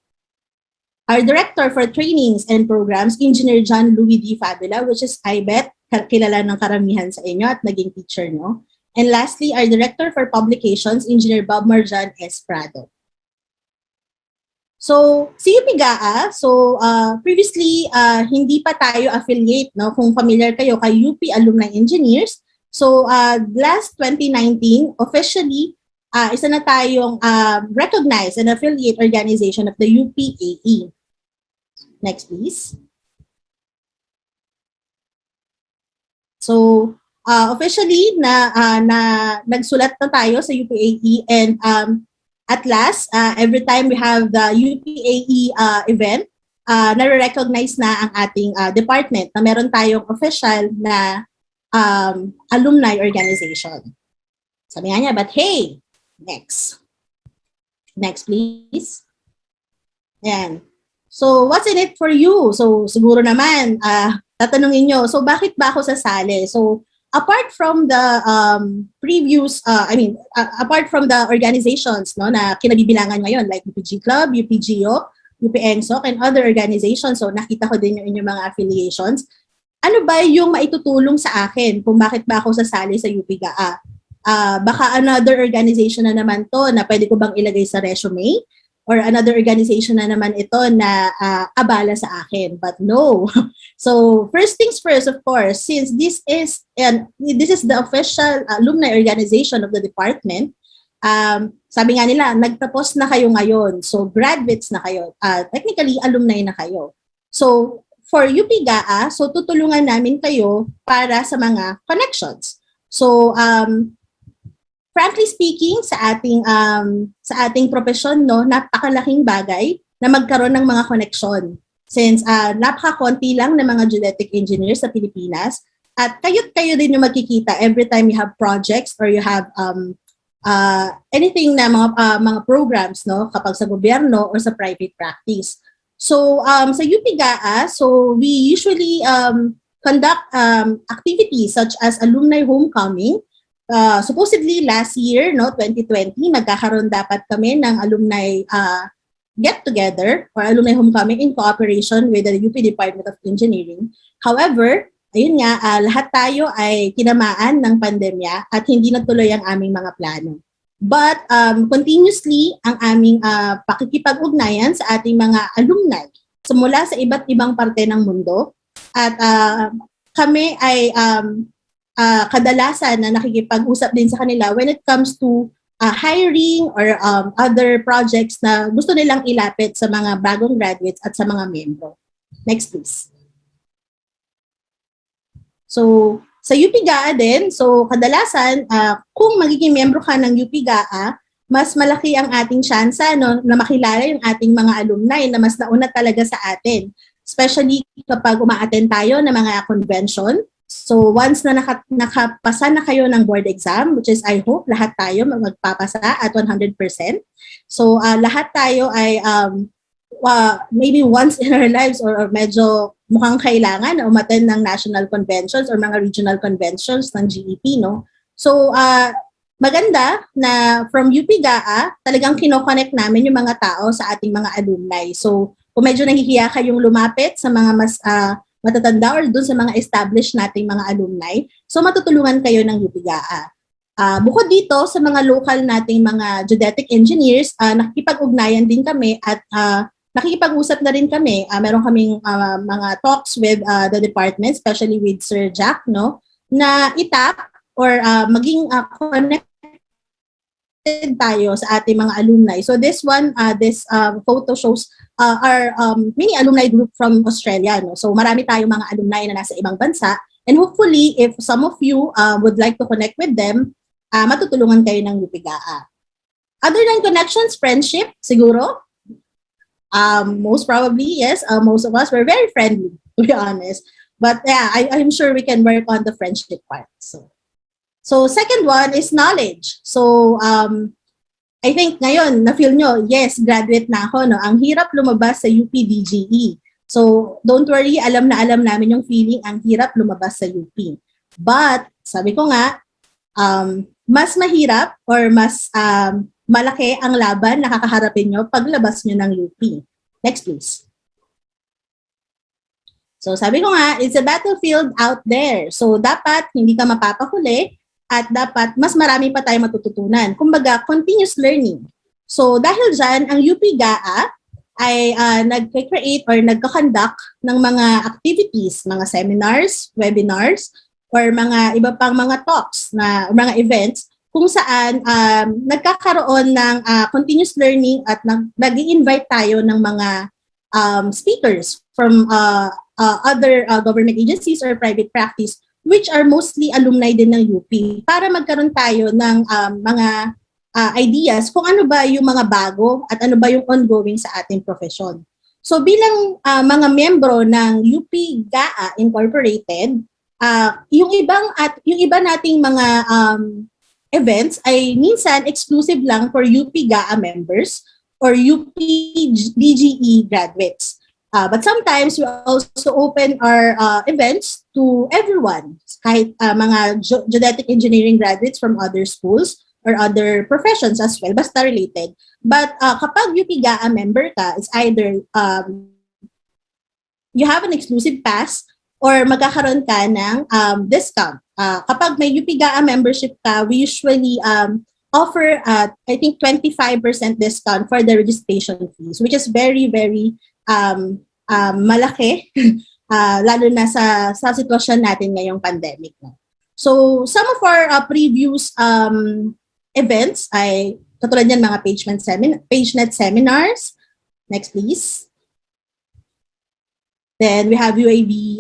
Our Director for Trainings and Programs, Engineer John Louis D. Fabula, which is, I bet, kilala ng karamihan sa inyo at naging teacher, no? And lastly, our Director for Publications, Engineer Bob Marjan S. Prado. So, si UP-GAA, so previously, hindi pa tayo affiliate, no? Kung familiar kayo kay UP Alumni Engineers. So, last 2019, officially, isa na tayong recognized and affiliate organization of the UPAE. Next, please. So, officially, nagsulat na tayo sa UPAE and at last, every time we have the UPAE event, nare-recognize na ang ating department na meron tayong official na alumni organization. Sabi nga niya, but hey, next. Next, please. Ayan. So, what's in it for you? So, siguro naman, tatanungin nyo, so bakit ba ako sasali? So, apart from the previous, apart from the organizations no, na kinabibilangan ngayon, like UPG Club, UPGO, UPNSOC, and other organizations, so nakita ko din yung inyong mga affiliations, ano ba yung maitutulong sa akin kung bakit ba ako sasali sa UPGA? Baka another organization na naman to na pwede ko bang ilagay sa resume? Or another organization na naman ito na abala sa akin. But no. So first things first, of course, since this is the official alumni organization of the department, sabi nga nila, nagtapos na kayo ngayon. So graduates na kayo. Technically, alumni na kayo. So for UPGA, so tutulungan namin kayo para sa mga connections. So frankly speaking, sa ating profesyon, no, napakalaking bagay na magkaroon ng mga koneksyon. Since napaka-konti lang ng mga genetic engineers sa Pilipinas, at kayo din yung magkikita every time you have projects or you have anything na mga programs, no, kapag sa gobyerno or sa private practice. So sa UPGA, so we usually conduct activities such as alumni homecoming. Supposedly last year, no, 2020, nagkakaroon dapat kami ng alumni get-together or alumni homecoming in cooperation with the UP Department of Engineering. However, ayun nga, lahat tayo ay tinamaan ng pandemya at hindi natuloy ang aming mga plano. But continuously, ang aming pakikipag-ugnayan sa ating mga alumni mula sa iba't ibang parte ng mundo at kami ay kadalasan na nakikipag-usap din sa kanila when it comes to hiring or other projects na gusto nilang ilapit sa mga bagong graduates at sa mga membro. Next, please. So, sa UPGA din, so kadalasan, kung magiging membro ka ng UPGA, mas malaki ang ating tsansa no, na makilala yung ating mga alumni na mas nauna talaga sa atin. Especially kapag uma-attend tayo ng mga convention. So once na nakapasa na kayo ng board exam, which is I hope lahat tayo magpapasa at 100%. So lahat tayo ay maybe once in our lives or medyo mukhang kailangan na umattend ng national conventions or mga regional conventions ng GEP, no? So maganda na from UPGA, talagang kinoconnect namin yung mga tao sa ating mga alumni. So kung medyo nahihiya kayong lumapit sa mga mas matatanda or doon sa mga established nating mga alumni, so matutulungan kayo ng UPGA. Bukod dito, sa mga local nating mga genetic engineers, nakikipag-ugnayan din kami at nakikipag-usap na rin kami. Meron kaming mga talks with the department, especially with Sir Jack, no, na itap or maging connected tayo sa ating mga alumni. So this photo shows our mini alumni group from Australia. No? So marami tayong mga alumni na nasa ibang bansa. And hopefully, if some of you would like to connect with them, matutulungan kayo ng UPGA. Other than connections, friendship, siguro. Most probably, yes. Most of us were very friendly, to be honest. But yeah, I'm sure we can work on the friendship part. So second one is knowledge. So I think ngayon, na-feel nyo, yes, graduate na ako. No? Ang hirap lumabas sa UP DGE. So don't worry, alam na alam namin yung feeling, ang hirap lumabas sa UP. But sabi ko nga, mas mahirap or mas malaki ang laban na kakaharapin nyo paglabas nyo ng UP. Next, please. So sabi ko nga, it's a battlefield out there. So dapat hindi ka mapapahuli at dapat mas marami pa tayong matututunan. Kumbaga, continuous learning. So dahil dyan, ang UPGA ay nag-create or nagka-conduct ng mga activities, mga seminars, webinars, or mga iba pang mga talks, na mga events, kung saan nagkakaroon ng continuous learning at nag-i-invite tayo ng mga speakers from other government agencies or private practice, which are mostly alumni din ng UP, para magkaroon tayo ng mga ideas kung ano ba yung mga bago at ano ba yung ongoing sa ating profession. So bilang mga miyembro ng UP GAA Incorporated, yung iba nating mga events ay minsan exclusive lang for UP GAA members or UP DGE graduates. But sometimes we also open our events to everyone, kahit mga geodetic engineering graduates from other schools or other professions as well, basta related. But kapag UP GAA member ka, it's either you have an exclusive pass or magkakaroon ka ng discount. Kapag may UP GAA membership ka, we usually offer I think 25% discount for the registration fees, which is very, very malaki, lalo na sa sitwasyon natin ngayong pandemic. No? So some of our previous events ay katulad yan mga PageNet seminars. Next please. Then we have UAV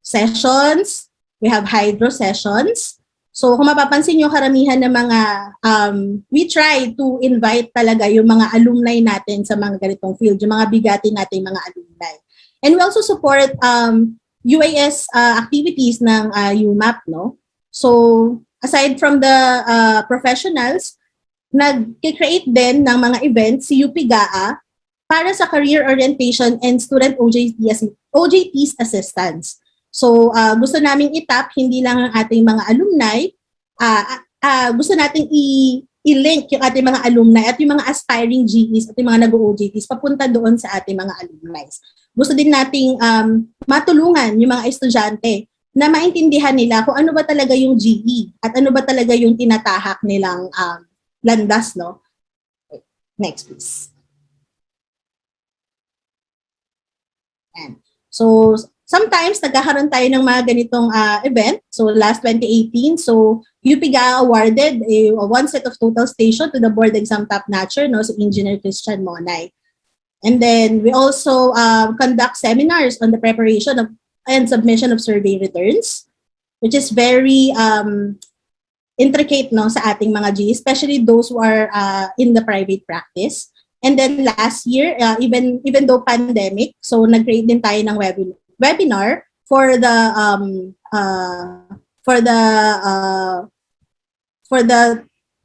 sessions, we have hydro sessions. So kung mapapansin nyo, karamihan ng mga, we try to invite talaga yung mga alumni natin sa mga ganitong field, yung mga bigati natin mga alumni. And we also support UAS activities ng UMAP, no? So aside from the professionals, nag-create din ng mga events si UP GAA para sa career orientation and student OJT's assistance. So, gusto naming itap hindi lang ang ating mga alumni, gusto nating i-link yung ating mga alumni at yung mga aspiring GEs at yung mga nag-OJTs papunta doon sa ating mga alumni. Gusto din nating matulungan yung mga estudyante na maintindihan nila kung ano ba talaga yung GE at ano ba talaga yung tinatahak nilang landas, no? Next, please. And so, sometimes nagkakaroon tayo ng mga ganitong event. So last 2018, so UP GAA awarded one set of total station to the board exam top notcher, no, so Engineer Christian Monay. And then we also conduct seminars on the preparation of and submission of survey returns, which is very intricate, no, sa ating mga G, especially those who are in the private practice. And then last year, even though pandemic, so nag-create din tayo ng webinar for the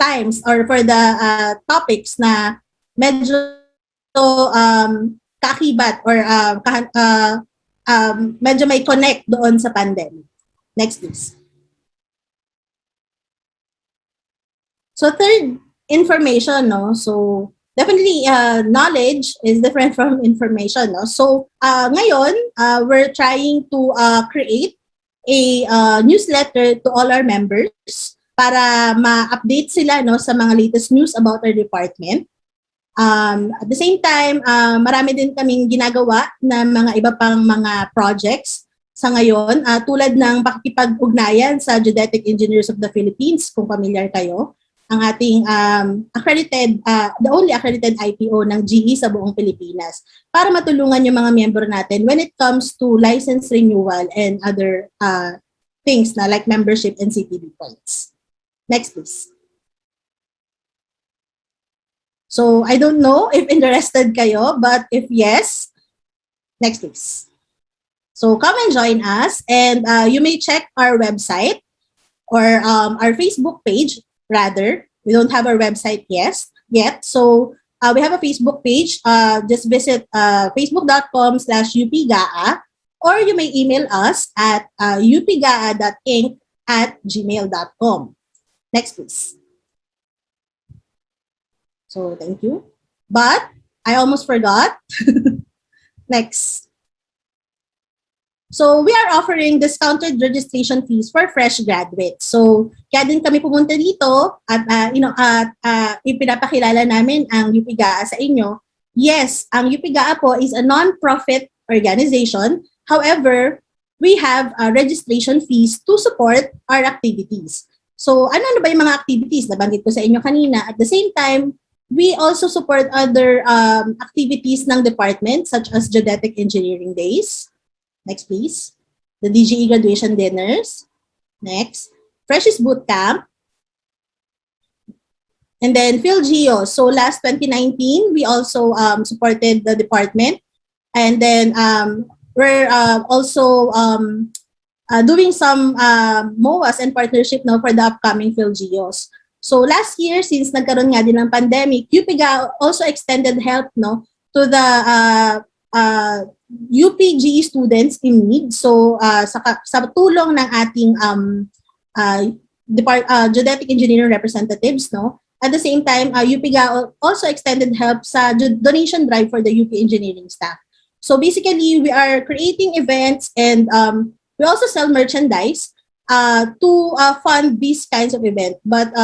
times or for the topics na medyo kakibat or medyo may connect doon sa pandemic. Next please. So third, information, no? So definitely, knowledge is different from information. No? So, ngayon, we're trying to create a newsletter to all our members para ma-update sila, no, sa mga latest news about our department. At the same time, marami din kaming ginagawa na mga iba pang mga projects sa ngayon, tulad ng pakikipag-ugnayan sa Geodetic Engineers of the Philippines, kung familiar kayo. Ang ating accredited, the only accredited IPO ng GE sa buong Pilipinas para matulungan yung mga miyembro natin when it comes to license renewal and other things na like membership and CTB points. Next, please. So, I don't know if interested kayo, but if yes, next, please. So, come and join us and you may check our website or our Facebook page. Rather, we don't have our website yet. So we have a Facebook page. Just visit facebook.com/upgaa, or you may email us at upgaa.inc@gmail.com. Next, please. So thank you. But I almost forgot. Next. So we are offering discounted registration fees for fresh graduates. So kaya din kami pumunta dito at ipinapakilala namin ang UP GAA sa inyo. Yes, ang UP GAA po is a non-profit organization. However, we have registration fees to support our activities. So ano ba yung mga activities? Nabanggit ko sa inyo kanina. At the same time, we also support other activities ng department such as Geodetic Engineering Days. Next, please. The DGE graduation dinners. Next. Freshest Bootcamp. And then PhilGeo. So last 2019, we also supported the department And then we're also doing some MOAs and partnership now for the upcoming PhilGeos. So last year, since nagkaroon nga din ng pandemic, UPGA also extended help no to the UPGE students in need. So sa tulong ng ating genetic engineering representatives, no. At the same time, UPGA also extended help sa donation drive for the UP engineering staff. So basically, we are creating events and we also sell merchandise to fund these kinds of events. But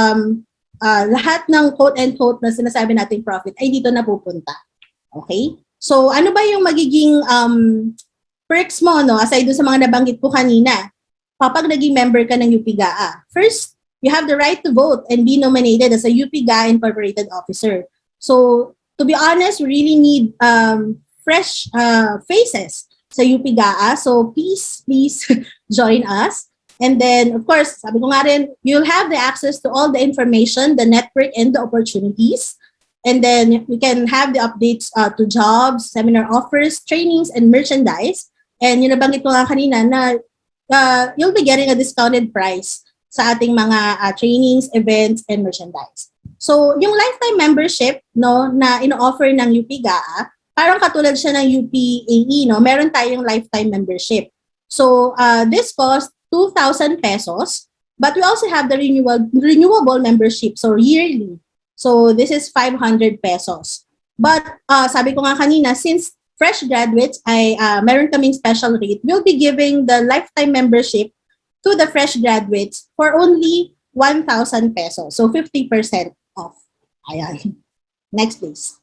lahat ng quote-and-quote na sinasabi nating profit ay dito na pupunta. Okay? So ano ba yung magiging perks mo, no? Aside dun sa mga nabanggit ko kanina, kapag naging member ka ng UPGA. First, you have the right to vote and be nominated as a UPGA Incorporated officer. So to be honest, we really need fresh faces sa UPGA. So please join us. And then, of course, sabi ko nga rin, you'll have the access to all the information, the network, and the opportunities. And then you can have the updates to jobs, seminar offers, trainings, and merchandise. And yun nabanggit ko nga kanina na you'll be getting a discounted price sa ating mga trainings, events, and merchandise. So, yung lifetime membership no na ino-offer ng UPGA, parang katulad siya ng UPAE, no? Meron tayong lifetime membership. So, this costs 2,000 pesos, but we also have the renewable membership, so yearly. So, this is 500 pesos. But, sabi ko nga kanina, since fresh graduates ay meron kaming special rate, we'll be giving the lifetime membership to the fresh graduates for only 1,000 pesos. So, 50% off. Ayan. Next, please.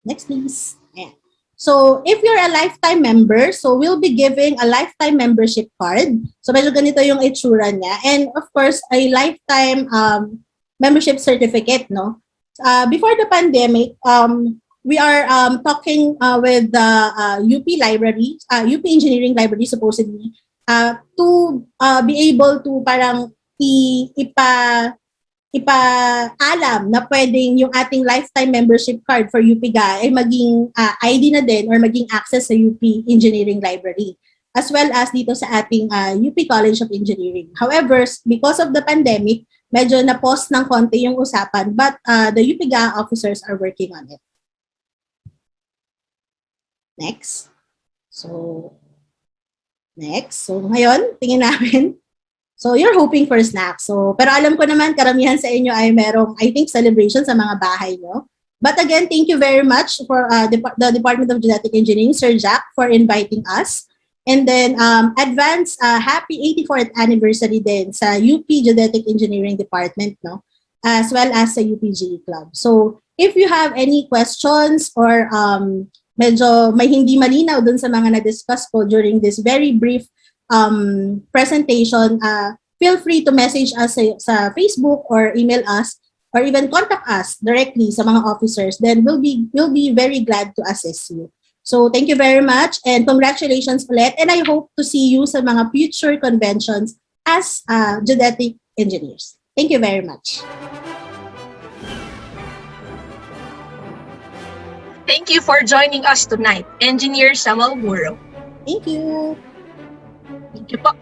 Next, please. Ayan. So, if you're a lifetime member, so we'll be giving a lifetime membership card. So, medyo ganito yung itsura niya. And, of course, a lifetime membership certificate, no? Before the pandemic, we are talking with the UP library, UP Engineering Library supposedly, to be able to parang ipaalam na pwedeng yung ating lifetime membership card for UPGA ay maging ID na din or maging access sa UP Engineering Library, as well as dito sa ating UP College of Engineering. However, because of the pandemic, medyo na-pause ng konti yung usapan, but the UPGA officers are working on it. Next. So, ngayon, tingin namin. So, you're hoping for snacks. So, pero alam ko naman, karamihan sa inyo ay merong, I think, celebration sa mga bahay nyo. But again, thank you very much for the Department of Genetic Engineering, Sir Jack, for inviting us. And then, advance happy 84th anniversary din sa UP Genetic Engineering Department, no? As well as sa UPGE Club. So, if you have any questions or medyo may hindi malinaw dun sa mga na-discuss ko during this very brief presentation, feel free to message us sa Facebook or email us or even contact us directly sa mga officers. Then we'll be very glad to assist you. So thank you very much and congratulations ulit, and I hope to see you sa mga future conventions as genetic engineers. Thank you very much. Thank you for joining us tonight, Engineer Samuel Muro. Thank you. Thank you po.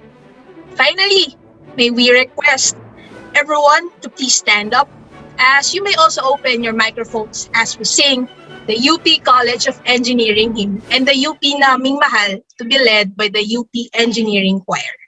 Finally, may we request everyone to please stand up, as you may also open your microphones as we sing the UP College of Engineering hymn and the UP Naming Mahal, to be led by the UP Engineering Choir.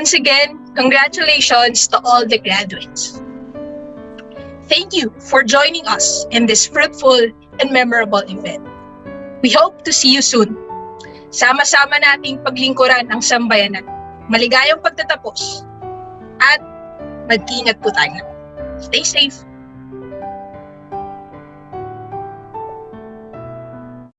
Once again, congratulations to all the graduates. Thank you for joining us in this fruitful and memorable event. We hope to see you soon. Sama-sama nating paglingkuran ang sambayanan. Maligayang pagtatapos at mag-ingat po tayo. Stay safe.